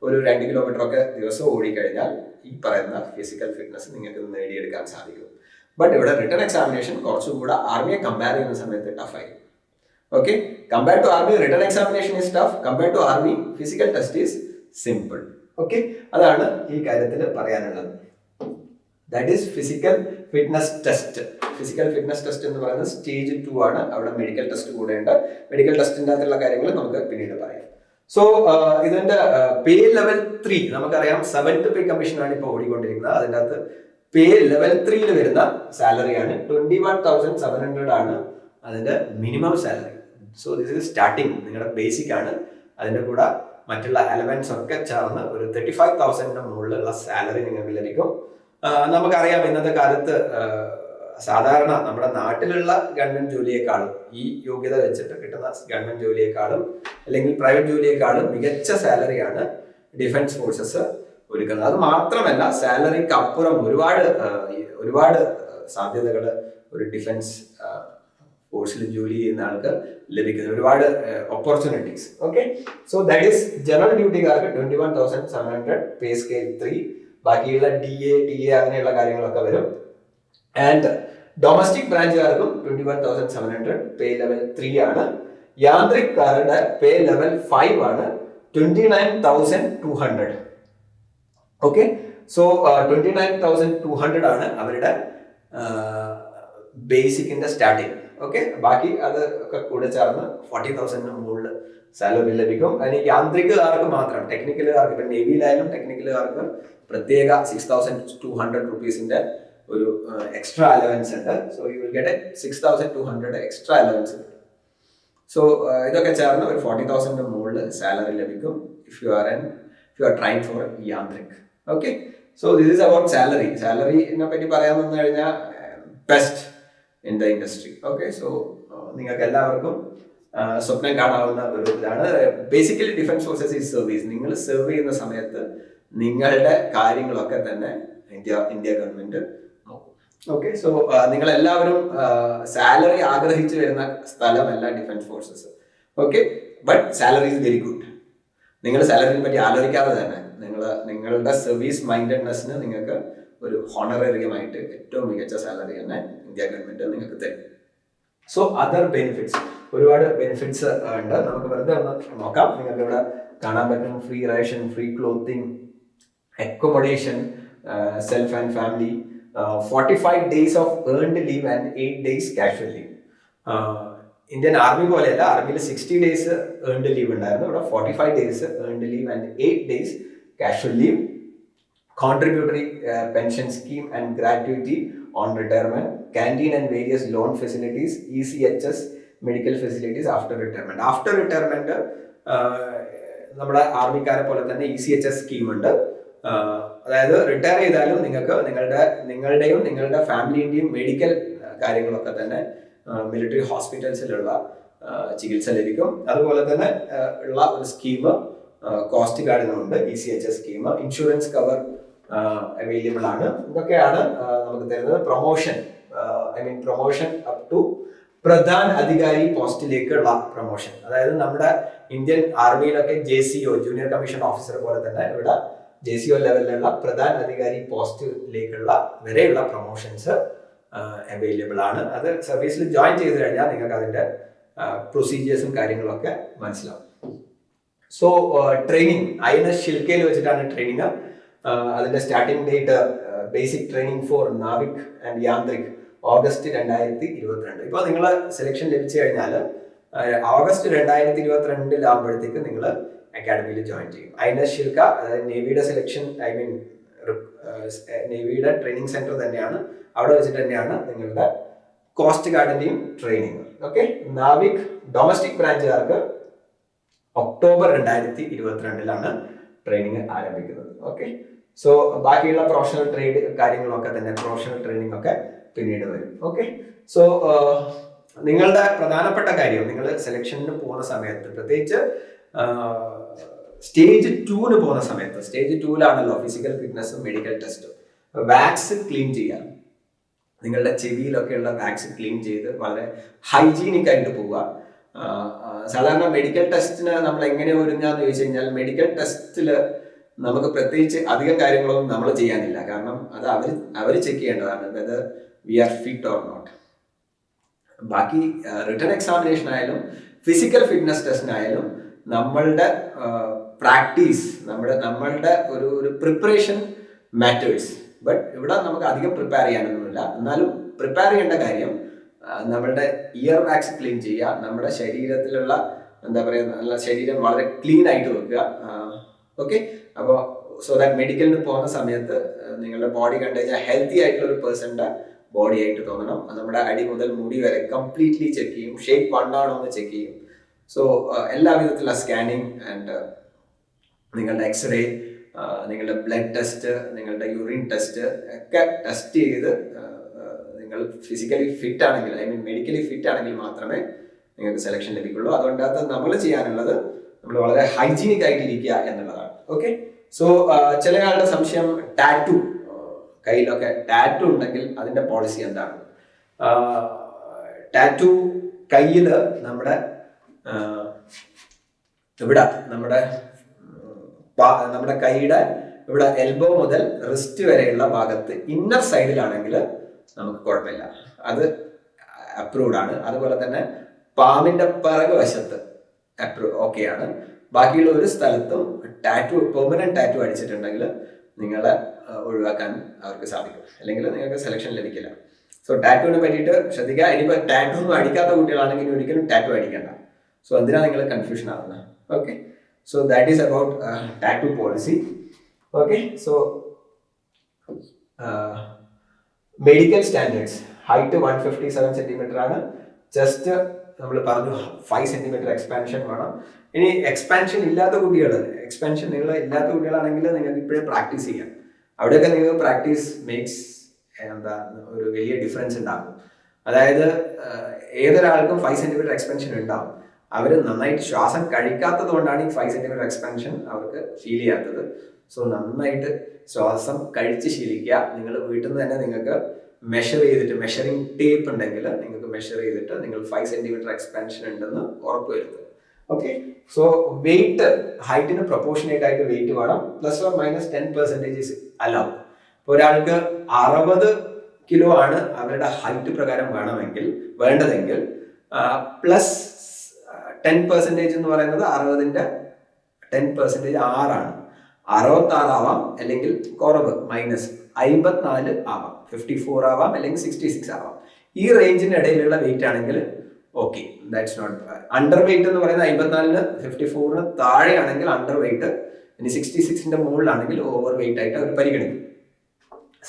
ഒരു 2 കിലോമീറ്റർ ഒക്കെ ദിവസവും ഓടിക്കഴിഞ്ഞാൽ ഈ പറയുന്ന ഫിസിക്കൽ ഫിറ്റ്നസ് നിങ്ങൾക്ക് നേടിയെടുക്കാൻ സാധിക്കും. ബട്ട് ഇവിടെ റിട്ടൺ എക്സാമിനേഷൻ കുറച്ചും കൂടെ ആർമിയെ കമ്പയർ ചെയ്യുന്ന സമയത്ത് ടഫായിരിക്കും. Okay, compare to army written examination is tough, compare to army physical test is simple. Okay, അതാണ് ഈ കാര്യത്തിൽ പറയാനുള്ളത്. That is physical fitness test. Physical fitness test എന്ന് പറയുന്നത് സ്റ്റേജ് 2 ആണ്. അവിടെ മെഡിക്കൽ ടെസ്റ്റ് കൂടെ ഉണ്ട്. മെഡിക്കൽ ടെസ്റ്റിൻ്റെ അകത്തുള്ള കാര്യങ്ങൾ നമുക്ക് പിന്നീട് പറയാം. സോ ഇതിന്റെ പേ ലെവൽ 3 നമുക്കറിയാം. 7th പേ കമ്മീഷനാണ് ഇപ്പോൾ ഓടിക്കൊണ്ടിരിക്കുന്നത്. അതിൻ്റെ അകത്ത് പേ ലെവൽ 3 വരുന്ന സാലറിയാണ് 21,700 ആണ് അതിന്റെ minimum salary. So this is starting, നിങ്ങളുടെ ബേസിക് ആണ്. അതിന്റെ കൂടെ മറ്റുള്ള എലമെന്റ്സ് ഒക്കെ ചേർന്ന് ഒരു 35,000 മുകളിലുള്ള സാലറി നിങ്ങൾക്ക് ലഭിക്കും. നമുക്കറിയാം ഇന്നത്തെ കാലത്ത് സാധാരണ നമ്മുടെ നാട്ടിലുള്ള ഗവൺമെന്റ് ജോലിയെക്കാളും ഈ യോഗ്യത വെച്ചിട്ട് കിട്ടുന്ന ഗവൺമെന്റ് ജോലിയെക്കാളും അല്ലെങ്കിൽ പ്രൈവറ്റ് ജോലിയെക്കാളും മികച്ച സാലറിയാണ് ഡിഫൻസ് ഫോഴ്സസ് ഒരുക്കുന്നത്. അത് മാത്രമല്ല, സാലറിക്ക് അപ്പുറം ഒരുപാട് സാധ്യതകൾ ഒരു ഡിഫൻസ് ഫോഴ്സിൽ ജോലി ചെയ്യുന്ന ആൾക്ക് ലഭിക്കുന്ന ഒരുപാട് opportunities. Okay, so that is general ഡ്യൂട്ടിക്കാർക്ക് 21,700 പേ സ്കെയിൽ 3. ബാക്കിയുള്ള DA, TA അങ്ങനെയുള്ള കാര്യങ്ങളൊക്കെ വരും. ആൻഡ് ഡൊമസ്റ്റിക് ബ്രാഞ്ചുകാർക്കും 21,700 പേ ലെവൽ 3 ആണ്. യാന്ത്രിക്കാരുടെ പേ ലെവൽ 5 ആണ്, 29,200. ഓക്കെ, സോ 29,200 ആണ് അവരുടെ ബേസിക്കിന്റെ സ്റ്റാർട്ടിങ്. ഓക്കെ, ബാക്കി അത് ഒക്കെ കൂടെ ചേർന്ന് 40,000 മുകളിൽ സാലറി ലഭിക്കും. അതിന് യാന്ത്രികകാർക്ക് മാത്രം, ടെക്നിക്കലുകാർക്ക്, ഇപ്പം നേവിയിലായാലും ടെക്നിക്കലുകാർക്ക് പ്രത്യേക 6,200 റുപ്പീസിന്റെ ഒരു എക്സ്ട്രാ അലവൻസ് ഉണ്ട്. So you will get 6,200 extra allowance കിട്ടും. സോ ഇതൊക്കെ ചേർന്ന് ഒരു 40,000 മുകളിൽ സാലറി ലഭിക്കും if you are trying for Yantrik. Okay, so this is about salary. സാലറിനെ പറ്റി പറയാൻ വന്നു കഴിഞ്ഞാൽ best in the industry. Okay, so നിങ്ങൾക്ക് എല്ലാവർക്കും സ്വപ്നം കാണാവുന്ന ഒരു ഇതാണ്. Basically defence forces is service. നിങ്ങൾ സെർവ് ചെയ്യുന്ന സമയത്ത് നിങ്ങളുടെ കാര്യങ്ങളൊക്കെ തന്നെ ഇന്ത്യ ഗവൺമെന്റ് നോക്കും. ഓക്കെ, സോ നിങ്ങൾ എല്ലാവരും സാലറി ആഗ്രഹിച്ചു വരുന്ന സ്ഥലമല്ല defence forces. Okay, but salary is very good. നിങ്ങൾ സാലറിനെ പറ്റി ആലോചിക്കാതെ തന്നെ നിങ്ങളുടെ സർവീസ് മൈൻഡഡ്നെസ്സിന് നിങ്ങൾക്ക് ഒരു ഹോണറേറിയമായിട്ട് ഏറ്റവും മികച്ച സാലറി തന്നെ ഇന്ത്യ ഗവൺമെന്റ് നിങ്ങൾക്ക് തരും. സോ അതർ ബെനിഫിറ്റ്സ്, ഒരുപാട് ബെനിഫിറ്റ്സ് ഉണ്ട്. നമുക്ക് വെറുതെ ഒന്ന് നോക്കാം. നിങ്ങൾക്ക് ഇവിടെ കാണാൻ പറ്റും free ration, free clothing, accommodation, self and family, 45 days of earned leave and 8 days casual leave. Indian army പോലെയല്ല, ആർമിയിൽ 60 days ഏൺഡ് ലീവ് ഉണ്ടായിരുന്നു. ഇവിടെ 45 days earned leave and 8 days casual leave. Contributory pension scheme and gratuity on retirement, canteen and various loan facilities, ECHS medical facilities after retirement. After retirement നമ്മുടെ ആർമിക്കാരെ പോലെ തന്നെ ECHS scheme ഉണ്ട്. അതായത് retire ചെയ്താലും നിങ്ങൾക്ക് നിങ്ങളുടെയും നിങ്ങളുടെ ഫാമിലിൻ്റെയും മെഡിക്കൽ കാര്യങ്ങളൊക്കെ തന്നെ മിലിറ്ററി ഹോസ്പിറ്റൽസിലുള്ള ചികിത്സ ലഭിക്കും. അതുപോലെ തന്നെ ഉള്ള ഒരു സ്കീം കോസ്റ്റ് ഗാർഡിനുണ്ട്, ECHS scheme. Insurance cover available ആണ്. ഇതൊക്കെയാണ് നമുക്ക് തരുന്നത്. പ്രൊമോഷൻ അപ് ടു പ്രധാൻ അധികാരി പോസ്റ്റിലേക്കുള്ള പ്രൊമോഷൻ. അതായത് നമ്മുടെ ഇന്ത്യൻ ആർമിയിലൊക്കെ JCO, ജൂനിയർ കമ്മീഷൻ ഓഫീസർ പോലെ തന്നെ ഇവിടെ JCO ലെവലിലുള്ള പ്രധാൻ അധികാരി പോസ്റ്റിലേക്കുള്ള വരെയുള്ള പ്രൊമോഷൻസ് അവൈലബിൾ ആണ്. അത് സർവീസിൽ ജോയിൻ ചെയ്ത് കഴിഞ്ഞാൽ നിങ്ങൾക്ക് അതിന്റെ പ്രൊസീജിയേഴ്സും കാര്യങ്ങളൊക്കെ മനസ്സിലാവും. സോ ട്രെയിനിങ് INS ഷിൽക്കയിൽ വെച്ചിട്ടാണ് ട്രെയിനിങ്. അതിന്റെ starting date basic training for Navik and Yantrik August 2022. ഇപ്പോൾ നിങ്ങൾ സെലക്ഷൻ ലഭിച്ചു കഴിഞ്ഞാൽ ഓഗസ്റ്റ് 2022 ആകുമ്പോഴത്തേക്ക് നിങ്ങൾ അക്കാഡമിയിൽ ജോയിൻ ചെയ്യും. INS ഷിൽക്ക, അതായത് നേവിയുടെ സെലക്ഷൻ, നേവിയുടെ ട്രെയിനിങ് സെന്റർ തന്നെയാണ്. അവിടെ വെച്ചിട്ട് തന്നെയാണ് നിങ്ങളുടെ കോസ്റ്റ് ഗാർഡിന്റെയും ട്രെയിനിങ്. ഓക്കെ, നാവിക് ഡൊമസ്റ്റിക് ബ്രാഞ്ചുകാർക്ക് ഒക്ടോബർ 2022 ട്രെയിനിങ് ആരംഭിക്കുന്നത്. ഓക്കെ, സോ ബാക്കിയുള്ള പ്രൊഫഷണൽ ട്രേഡ് കാര്യങ്ങളൊക്കെ തന്നെ, പ്രൊഫഷണൽ ട്രെയിനിങ് ഒക്കെ പിന്നീട് വരും. ഓക്കെ, സോ നിങ്ങളുടെ പ്രധാനപ്പെട്ട കാര്യം, നിങ്ങൾ സെലക്ഷന് പോകുന്ന സമയത്ത് പ്രത്യേകിച്ച് സ്റ്റേജ് 2 പോകുന്ന സമയത്ത്, സ്റ്റേജ് 2 ഫിസിക്കൽ ഫിറ്റ്നസും മെഡിക്കൽ ടെസ്റ്റും. വാക്സ് ക്ലീൻ ചെയ്യാം, നിങ്ങളുടെ ചെവിയിലൊക്കെയുള്ള വാക്സ് ക്ലീൻ ചെയ്ത് വളരെ ഹൈജീനിക് ആയിട്ട് പോവുക. സാധാരണ മെഡിക്കൽ ടെസ്റ്റിന് നമ്മൾ എങ്ങനെ ഒരുങ്ങാന്ന് ചോദിച്ചു കഴിഞ്ഞാൽ, മെഡിക്കൽ ടെസ്റ്റിൽ നമുക്ക് പ്രത്യേകിച്ച് അധികം കാര്യങ്ങളൊന്നും നമ്മൾ ചെയ്യാനില്ല. കാരണം അത് അവർ ചെക്ക് ചെയ്യേണ്ടതാണ്, whether we are fit or not. ബാക്കി റിട്ടൺ എക്സാമിനേഷൻ ആയാലും ഫിസിക്കൽ ഫിറ്റ്നസ് ടെസ്റ്റിനായാലും നമ്മളുടെ പ്രാക്ടീസ്, നമ്മളുടെ ഒരു പ്രിപ്പറേഷൻ മാറ്റേഴ്സ്. ബട്ട് ഇവിടെ നമുക്ക് അധികം പ്രിപ്പയർ ചെയ്യാനൊന്നുമില്ല. എന്നാലും പ്രിപ്പയർ ചെയ്യേണ്ട കാര്യം നമ്മളുടെ ഇയർ വാക്സ് ക്ലീൻ ചെയ്യുക, നമ്മുടെ ശരീരത്തിലുള്ള എന്താ പറയുക, നല്ല ശരീരം വളരെ ക്ലീൻ ആയിട്ട് വെക്കുക. ഓക്കെ, അപ്പോൾ സോ ദാറ്റ് മെഡിക്കലിന് പോകുന്ന സമയത്ത് നിങ്ങളുടെ ബോഡി കണ്ടു കഴിഞ്ഞാൽ ഹെൽത്തി ആയിട്ടുള്ള ഒരു പേഴ്സണിന്റെ ബോഡി ആയിട്ട് തോന്നണം. നമ്മുടെ അടി മുതൽ മുടി വരെ കംപ്ലീറ്റ്ലി ചെക്ക് ചെയ്യും, ഷേപ്പ് 1 ആണോ എന്ന് ചെക്ക് ചെയ്യും. സോ എല്ലാ വിധത്തിലുള്ള സ്കാനിങ് ആൻഡ് നിങ്ങളുടെ എക്സ്റേ, നിങ്ങളുടെ ബ്ലഡ് ടെസ്റ്റ്, നിങ്ങളുടെ യൂറിൻ ടെസ്റ്റ് ഒക്കെ ടെസ്റ്റ് ചെയ്ത് നിങ്ങൾ ഫിസിക്കലി ഫിറ്റ് ആണെങ്കിൽ, ഐ മീൻ മെഡിക്കലി ഫിറ്റ് ആണെങ്കിൽ മാത്രമേ നിങ്ങൾക്ക് സെലക്ഷൻ ലഭിക്കുള്ളൂ. അതുകൊണ്ടത് നമ്മൾ ചെയ്യാനുള്ളത് നമ്മൾ വളരെ ഹൈജീനിക് ആയിട്ടിരിക്കുക എന്നുള്ളതാണ്. ഓക്കെ, സോ ചില ആളുടെ സംശയം, ടാറ്റു, കയ്യിലൊക്കെ ടാറ്റു ഉണ്ടെങ്കിൽ അതിന്റെ പോളിസി എന്താണ്? ടാറ്റു കയ്യിൽ ഇവിടെ നമ്മുടെ കൈയുടെ ഇവിടെ എൽബോ മുതൽ റിസ്റ്റ് വരെയുള്ള ഭാഗത്ത് ഇന്നർ സൈഡിലാണെങ്കിൽ നമുക്ക് കുഴപ്പമില്ല, അത് അപ്രൂവ്ഡ് ആണ്. അതുപോലെ തന്നെ പാമിന്റെ പിറകു വശത്ത് ഓക്കെയാണ്. ബാക്കിയുള്ള ഒരു സ്ഥലത്തും പെർമനന്റ് ടാറ്റു അടിച്ചിട്ടുണ്ടെങ്കിൽ നിങ്ങളെ ഒഴിവാക്കാൻ അവർക്ക് സാധിക്കും, അല്ലെങ്കിൽ നിങ്ങൾക്ക് സെലക്ഷൻ ലഭിക്കില്ല. സോ ടാറ്റുവിനെ പറ്റിയിട്ട് ശ്രദ്ധിക്കുക. ഇനിയിപ്പോൾ ടാറ്റു ഒന്നും അടിക്കാത്ത കുട്ടികളാണെങ്കിൽ ഒരിക്കലും ടാറ്റു അടിക്കണ്ട. സോ എന്തിനാണ് നിങ്ങൾ കൺഫ്യൂഷൻ ആവുന്നത്? Okay, so that is about tattoo policy. Okay, so medical standards, height 157 centimeter ആണ്. ജസ്റ്റ് നമ്മൾ പറഞ്ഞു 5 centimeter എക്സ്പാൻഷൻ വേണം. ഇനി എക്സ്പാൻഷൻ ഇല്ലാത്ത കുട്ടികളാണെങ്കിൽ നിങ്ങൾക്ക് ഇപ്പോഴേ പ്രാക്ടീസ് ചെയ്യാം. അവിടെയൊക്കെ നിങ്ങൾക്ക് പ്രാക്ടീസ് മേക്സ് ഒരു വലിയ ഡിഫറൻസ് ഉണ്ടാകും. അതായത് ഏതൊരാൾക്കും 5 centimeter എക്സ്പാൻഷൻ ഉണ്ടാവും. അവർ നന്നായിട്ട് ശ്വാസം കഴിക്കാത്തത് കൊണ്ടാണ് ഈ 5 centimeter എക്സ്പാൻഷൻ അവർക്ക് ഫീൽ ചെയ്യാത്തത്. സോ നന്നായിട്ട് ശ്വാസം കഴിച്ച് ശീലിക്കുക. നിങ്ങൾ വീട്ടിൽ നിന്ന് തന്നെ നിങ്ങൾക്ക് മെഷർ ചെയ്തിട്ട്, മെഷറിംഗ് ടേപ്പ് ഉണ്ടെങ്കിൽ നിങ്ങൾക്ക് മെഷർ ചെയ്തിട്ട് നിങ്ങൾ 5 centimeter എക്സ്പാൻഷൻ ഉണ്ടെന്ന് ഉറപ്പ് വരുത്തുക. ഓക്കെ, സോ വെയിറ്റ്, ഹൈറ്റിന് പ്രൊപ്പോർഷനേറ്റ് ആയിട്ട് വെയിറ്റ് വേണം. +or -10% allow. ഇപ്പോൾ ഒരാൾക്ക് 60 കിലോ ആണ് അവരുടെ ഹൈറ്റ് പ്രകാരം വേണ്ടതെങ്കിൽ പ്ലസ് 10% എന്ന് പറയുന്നത് 60ന്റെ 10% 6ആണ്. 66 ആവാം, അല്ലെങ്കിൽ കുറവ് -54 ആവാം, 54 ആവാം, അല്ലെങ്കിൽ 66 ആവാം. ഈ റേഞ്ചിന് ഇടയിലുള്ള വെയിറ്റ് ആണെങ്കിൽ okay, that's not bad. Underweight എന്ന് പറയുന്നത് 54-ന് 54-ന് താഴെയാണെങ്കിൽ അണ്ടർ വെയിറ്റ്, ഇനി 66ന്റെ മുകളിലാണെങ്കിൽ ഓവർ വെയിറ്റ് ആയിട്ട് അവർ പരിഗണിക്കും.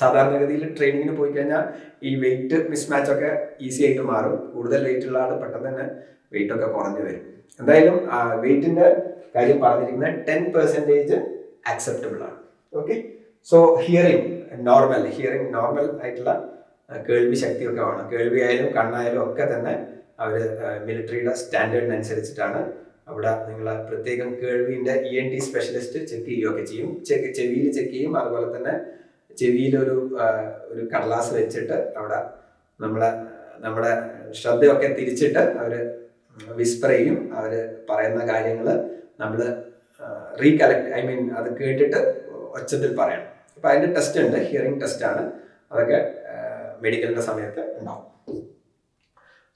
സാധാരണഗതിയിൽ ട്രെയിനിങ്ങിന് പോയി കഴിഞ്ഞാൽ ഈ വെയിറ്റ് മിസ്മാച്ച് ഒക്കെ ഈസി ആയിട്ട് മാറും. കൂടുതൽ വെയിറ്റ് ഉള്ള ആൾ പെട്ടെന്ന് തന്നെ വെയിറ്റ് ഒക്കെ കുറഞ്ഞു വരും. എന്തായാലും വെയിറ്റിന്റെ കാര്യം പറഞ്ഞിരിക്കുന്നത് 10% അക്സെപ്റ്റബിൾ ആണ്. ഓക്കെ, സോ ഹിയറിംഗ് നോർമൽ ആയിട്ടുള്ള കേൾവി ശക്തിയൊക്കെ വേണം. കേൾവി ആയാലും കണ്ണായാലും ഒക്കെ തന്നെ അവർ മിലിറ്ററിയുടെ സ്റ്റാൻഡേർഡിനനുസരിച്ചിട്ടാണ് അവിടെ നിങ്ങൾ പ്രത്യേകം കേൾവിന്റെ ENT സ്പെഷ്യലിസ്റ്റ് ചെക്ക് ചെയ്യുകയൊക്കെ ചെയ്യും. ചെവിയിൽ ചെക്ക് ചെയ്യും. അതുപോലെ തന്നെ ചെവിയിൽ ഒരു കടലാസ് വെച്ചിട്ട് അവിടെ നമ്മുടെ ശ്രദ്ധയൊക്കെ തിരിച്ചിട്ട് അവർ വിസ്പർ ചെയ്യും. അവർ പറയുന്ന കാര്യങ്ങൾ നമ്മൾ അത് കേട്ടിട്ട് ഒച്ചത്തിൽ പറയണം. അപ്പൊ അതിന്റെ ടെസ്റ്റ് ഉണ്ട്, ഹിയറിംഗ് ടെസ്റ്റ് ആണ്. അതൊക്കെ മെഡിക്കലിന്റെ സമയത്ത് ഉണ്ടാവും.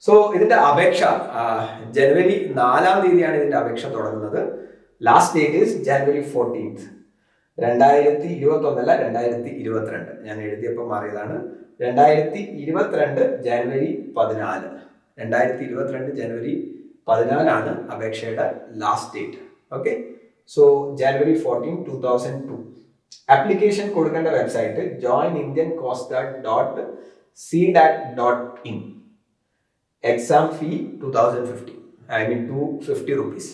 സോ ഇതിന്റെ അപേക്ഷ ജനുവരി 4-ാം തീയതിയാണ് ഇതിന്റെ അപേക്ഷ തുടങ്ങുന്നത്. Last date is January 14th. 2021 2022. ഞാൻ എഴുതിയപ്പോൾ മാറിയതാണ്. 2022 January 14. 2022 January 14 അപേക്ഷയുടെ last date. Okay, so January 14, 2002. Application കൊടുക്കേണ്ട website joinindiancoastguard.cdat.in. Exam fee 2050, I mean 250 rupees.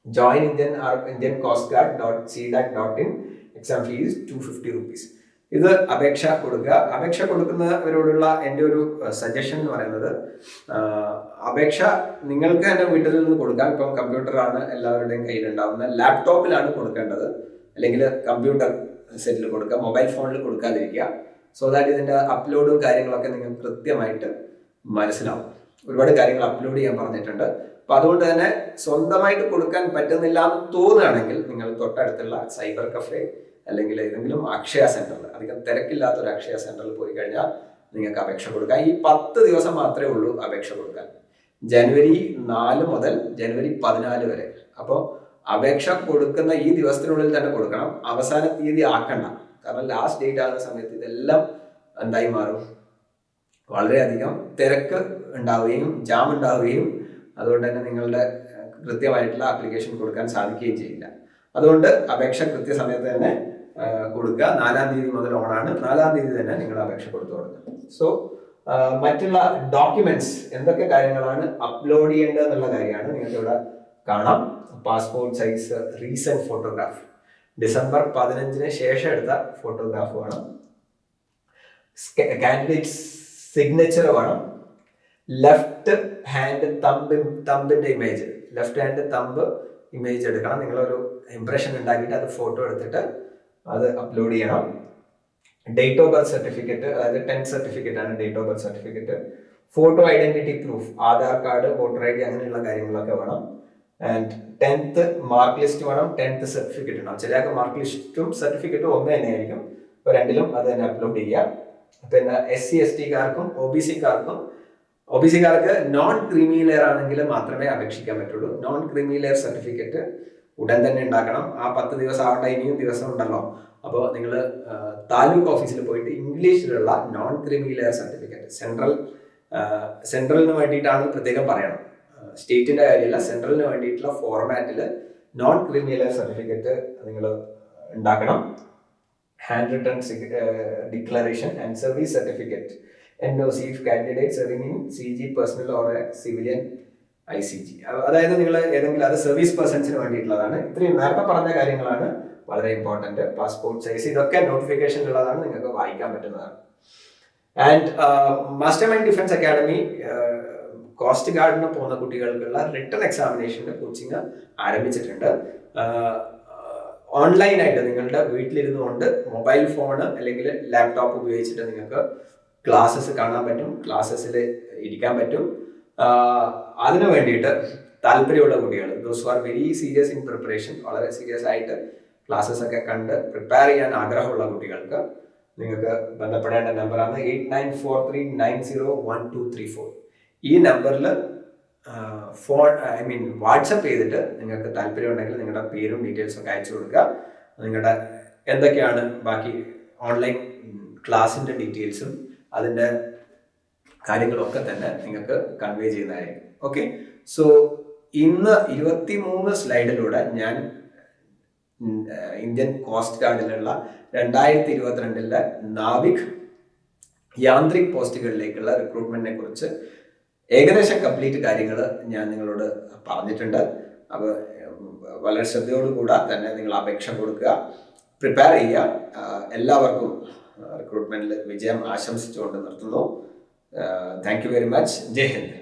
joinindiancoastguard.cdat.in. exam fee is 250 rupees. ഇത് അപേക്ഷ കൊടുക്കുക. അപേക്ഷ കൊടുക്കുന്നവരോടുള്ള എൻ്റെ ഒരു സജഷൻ എന്ന് പറയുന്നത്, അപേക്ഷ നിങ്ങൾക്ക് തന്നെ വീട്ടിൽ നിന്ന് കൊടുക്കാം. ഇപ്പം കമ്പ്യൂട്ടറാണ് എല്ലാവരുടെയും കയ്യിലുണ്ടാവുന്ന, ലാപ്ടോപ്പിലാണ് കൊടുക്കേണ്ടത്, അല്ലെങ്കിൽ കമ്പ്യൂട്ടർ സെറ്റിൽ കൊടുക്കുക, മൊബൈൽ ഫോണിൽ കൊടുക്കാതിരിക്കുക. സോ ദാറ്റ് ഇതിൻ്റെ അപ്ലോഡും കാര്യങ്ങളൊക്കെ നിങ്ങൾക്ക് കൃത്യമായിട്ട് മനസ്സിലാവും. ഒരുപാട് കാര്യങ്ങൾ അപ്ലോഡ് ചെയ്യാൻ പറഞ്ഞിട്ടുണ്ട്. അപ്പൊ അതുകൊണ്ട് തന്നെ സ്വന്തമായിട്ട് കൊടുക്കാൻ പറ്റുന്നില്ല എന്ന് തോന്നുകയാണെങ്കിൽ നിങ്ങൾ തൊട്ടടുത്തുള്ള സൈബർ കഫേ അല്ലെങ്കിൽ ഏതെങ്കിലും അക്ഷയ സെന്ററിൽ, അധികം തിരക്കില്ലാത്ത ഒരു അക്ഷയ സെന്ററിൽ പോയി കഴിഞ്ഞാൽ നിങ്ങൾക്ക് അപേക്ഷ കൊടുക്കാം. ഈ 10 ദിവസം മാത്രമേ ഉള്ളൂ അപേക്ഷ കൊടുക്കാൻ, ജനുവരി 4 മുതൽ ജനുവരി 14 വരെ. അപ്പോൾ അപേക്ഷ കൊടുക്കുന്ന ഈ ദിവസത്തിനുള്ളിൽ തന്നെ കൊടുക്കണം, അവസാന തീയതി ആക്കണ്ട. കാരണം ലാസ്റ്റ് ഡേറ്റ് ആകുന്ന സമയത്ത് ഇതെല്ലാം എന്തായി മാറും, വളരെയധികം തിരക്ക് ഉണ്ടാവുകയും ജാം ഉണ്ടാവുകയും അതുകൊണ്ട് തന്നെ നിങ്ങളുടെ കൃത്യമായിട്ടുള്ള ആപ്ലിക്കേഷൻ കൊടുക്കാൻ സാധിക്കുകയും ചെയ്യില്ല. അതുകൊണ്ട് അപേക്ഷ കൃത്യസമയത്ത് തന്നെ കൊടുക്കുക. 4-ാം തീയതി മുതൽ ഓണാണ്, 4-ാം തീയതി തന്നെ നിങ്ങൾ അപേക്ഷ കൊടുത്തു കൊടുക്കുക. സോ മറ്റുള്ള ഡോക്യുമെന്റ്സ് എന്തൊക്കെ കാര്യങ്ങളാണ് അപ്ലോഡ് ചെയ്യേണ്ടത് എന്നുള്ള കാര്യമാണ് നിങ്ങൾക്ക് ഇവിടെ കാണാം. Passport size recent photograph, December 15 ശേഷം എടുത്ത ഫോട്ടോഗ്രാഫ് വേണം. കാൻഡിഡേറ്റ് സിഗ്നേച്ചർ വേണം. ലെഫ്റ്റ് ഹാൻഡ് തമ്പിന്റെ image, left hand thumb image എടുക്കണം. നിങ്ങളൊരു ഇംപ്രഷൻ ഉണ്ടാക്കിയിട്ട് അത് ഫോട്ടോ എടുത്തിട്ട് അത് അപ്ലോഡ് ചെയ്യണം. ഡേറ്റ് ഓഫ് ബർത്ത് സർട്ടിഫിക്കറ്റ്, അതായത് 10th സർട്ടിഫിക്കറ്റ് ആണ് date of birth certificate. Photo identity proof, Aadhaar card, voter I D, അങ്ങനെയുള്ള കാര്യങ്ങളൊക്കെ വേണം. ആൻഡ് 10th മാർക്ക് ലിസ്റ്റ് വേണം, 10th സർട്ടിഫിക്കറ്റ് ഉണ്ടാവും. ചിലർക്ക് മാർക്ക് ലിസ്റ്റും സർട്ടിഫിക്കറ്റും ഒന്ന് തന്നെയായിരിക്കും. അപ്പോൾ രണ്ടിലും അത് തന്നെ അപ്ലോഡ് ചെയ്യാം. പിന്നെ SC/ST-കാർക്കും OBC-കാർക്ക് നോൺ ക്രീമി ലെയർ ആണെങ്കിൽ മാത്രമേ അപേക്ഷിക്കാൻ പറ്റുള്ളൂ. നോൺ ക്രീമി ലെയർ സർട്ടിഫിക്കറ്റ് ഉടൻ തന്നെ ഉണ്ടാക്കണം. ആ 10 ദിവസം ആവട്ടെ, ഇനിയും ദിവസം ഉണ്ടല്ലോ. അപ്പോൾ നിങ്ങൾ താലൂക്ക് ഓഫീസിൽ പോയിട്ട് ഇംഗ്ലീഷിലുള്ള നോൺ ക്രീമി ലെയർ സർട്ടിഫിക്കറ്റ്, സെൻട്രലിന് വേണ്ടിയിട്ടാണ് പ്രത്യേകം പറയണം, സ്റ്റേറ്റിന്റെ കാര്യമല്ല, സെൻട്രലിന് വേണ്ടിയിട്ടുള്ള ഫോർമാറ്റിൽ നോൺ ക്രീമി ലെയർ സർട്ടിഫിക്കറ്റ് നിങ്ങൾ ഉണ്ടാക്കണം. Hand written declaration and service certificate, NOC if candidate serving in CG personnel or a civilian ICG. അതായത് നിങ്ങൾ ഏതെങ്കിലും, അത് സർവീസ് പേഴ്സൺസിന് വേണ്ടിയിട്ടുള്ളതാണ്. ഇത്രയും നേരത്തെ പറഞ്ഞ കാര്യങ്ങളാണ് വളരെ ഇമ്പോർട്ടന്റ്. പാസ്പോർട്ട് സൈസ്, ഇതൊക്കെ നോട്ടിഫിക്കേഷനിലുള്ളതാണ്, നിങ്ങൾക്ക് വായിക്കാൻ പറ്റുന്നതാണ്. And master mind defence academy coast ഗാർഡിന് പോകുന്ന കുട്ടികൾക്കുള്ള റിട്ടൺ എക്സാമിനേഷന്റെ കോച്ചിങ് ആരംഭിച്ചിട്ടുണ്ട്. ഓൺലൈനായിട്ട് നിങ്ങളുടെ വീട്ടിലിരുന്നു കൊണ്ട് മൊബൈൽ ഫോണ് അല്ലെങ്കിൽ ലാപ്ടോപ്പ് ഉപയോഗിച്ചിട്ട് നിങ്ങൾക്ക് ക്ലാസ്സസ് കാണാൻ പറ്റും, ക്ലാസ്സസിൽ ഇരിക്കാൻ പറ്റും. അതിനു വേണ്ടിയിട്ട് താല്പര്യമുള്ള കുട്ടികൾ, those are very serious in preparation, വളരെ സീരിയസ് ആയിട്ട് ക്ലാസ്സസ് ഒക്കെ കണ്ട് പ്രിപ്പയർ ചെയ്യാൻ ആഗ്രഹമുള്ള കുട്ടികൾക്ക് നിങ്ങൾക്ക് ബന്ധപ്പെടേണ്ട നമ്പറാണ് 8943901234. ഈ നമ്പറിൽ വാട്സപ്പ് ചെയ്തിട്ട് നിങ്ങൾക്ക് താല്പര്യം ഉണ്ടെങ്കിൽ നിങ്ങളുടെ പേരും ഡീറ്റെയിൽസും ഒക്കെ അയച്ചു കൊടുക്കുക. നിങ്ങളുടെ എന്തൊക്കെയാണ് ബാക്കി ഓൺലൈൻ ക്ലാസിൻ്റെ ഡീറ്റെയിൽസും അതിൻ്റെ കാര്യങ്ങളൊക്കെ തന്നെ നിങ്ങൾക്ക് കൺവേ ചെയ്യുന്നതായിരിക്കും. ഓക്കെ, സോ ഇന്ന് 23 സ്ലൈഡിലൂടെ ഞാൻ ഇന്ത്യൻ കോസ്റ്റ് ഗാർഡിലുള്ള 2022 നാവിക് യാന്ത്രിക് പോസ്റ്റുകളിലേക്കുള്ള റിക്രൂട്ട്മെന്റിനെ കുറിച്ച് ഏകദേശം കംപ്ലീറ്റ് കാര്യങ്ങൾ ഞാൻ നിങ്ങളോട് പറഞ്ഞിട്ടുണ്ട്. അപ്പോൾ വളരെ ശ്രദ്ധയോടുകൂടെ തന്നെ നിങ്ങൾ അപേക്ഷ കൊടുക്കുക, പ്രിപ്പയർ ചെയ്യുക. എല്ലാവർക്കും റിക്രൂട്ട്മെന്റിൽ വിജയം ആശംസിച്ചുകൊണ്ട് നിർത്തുന്നു. Thank you very much. Jai Hind.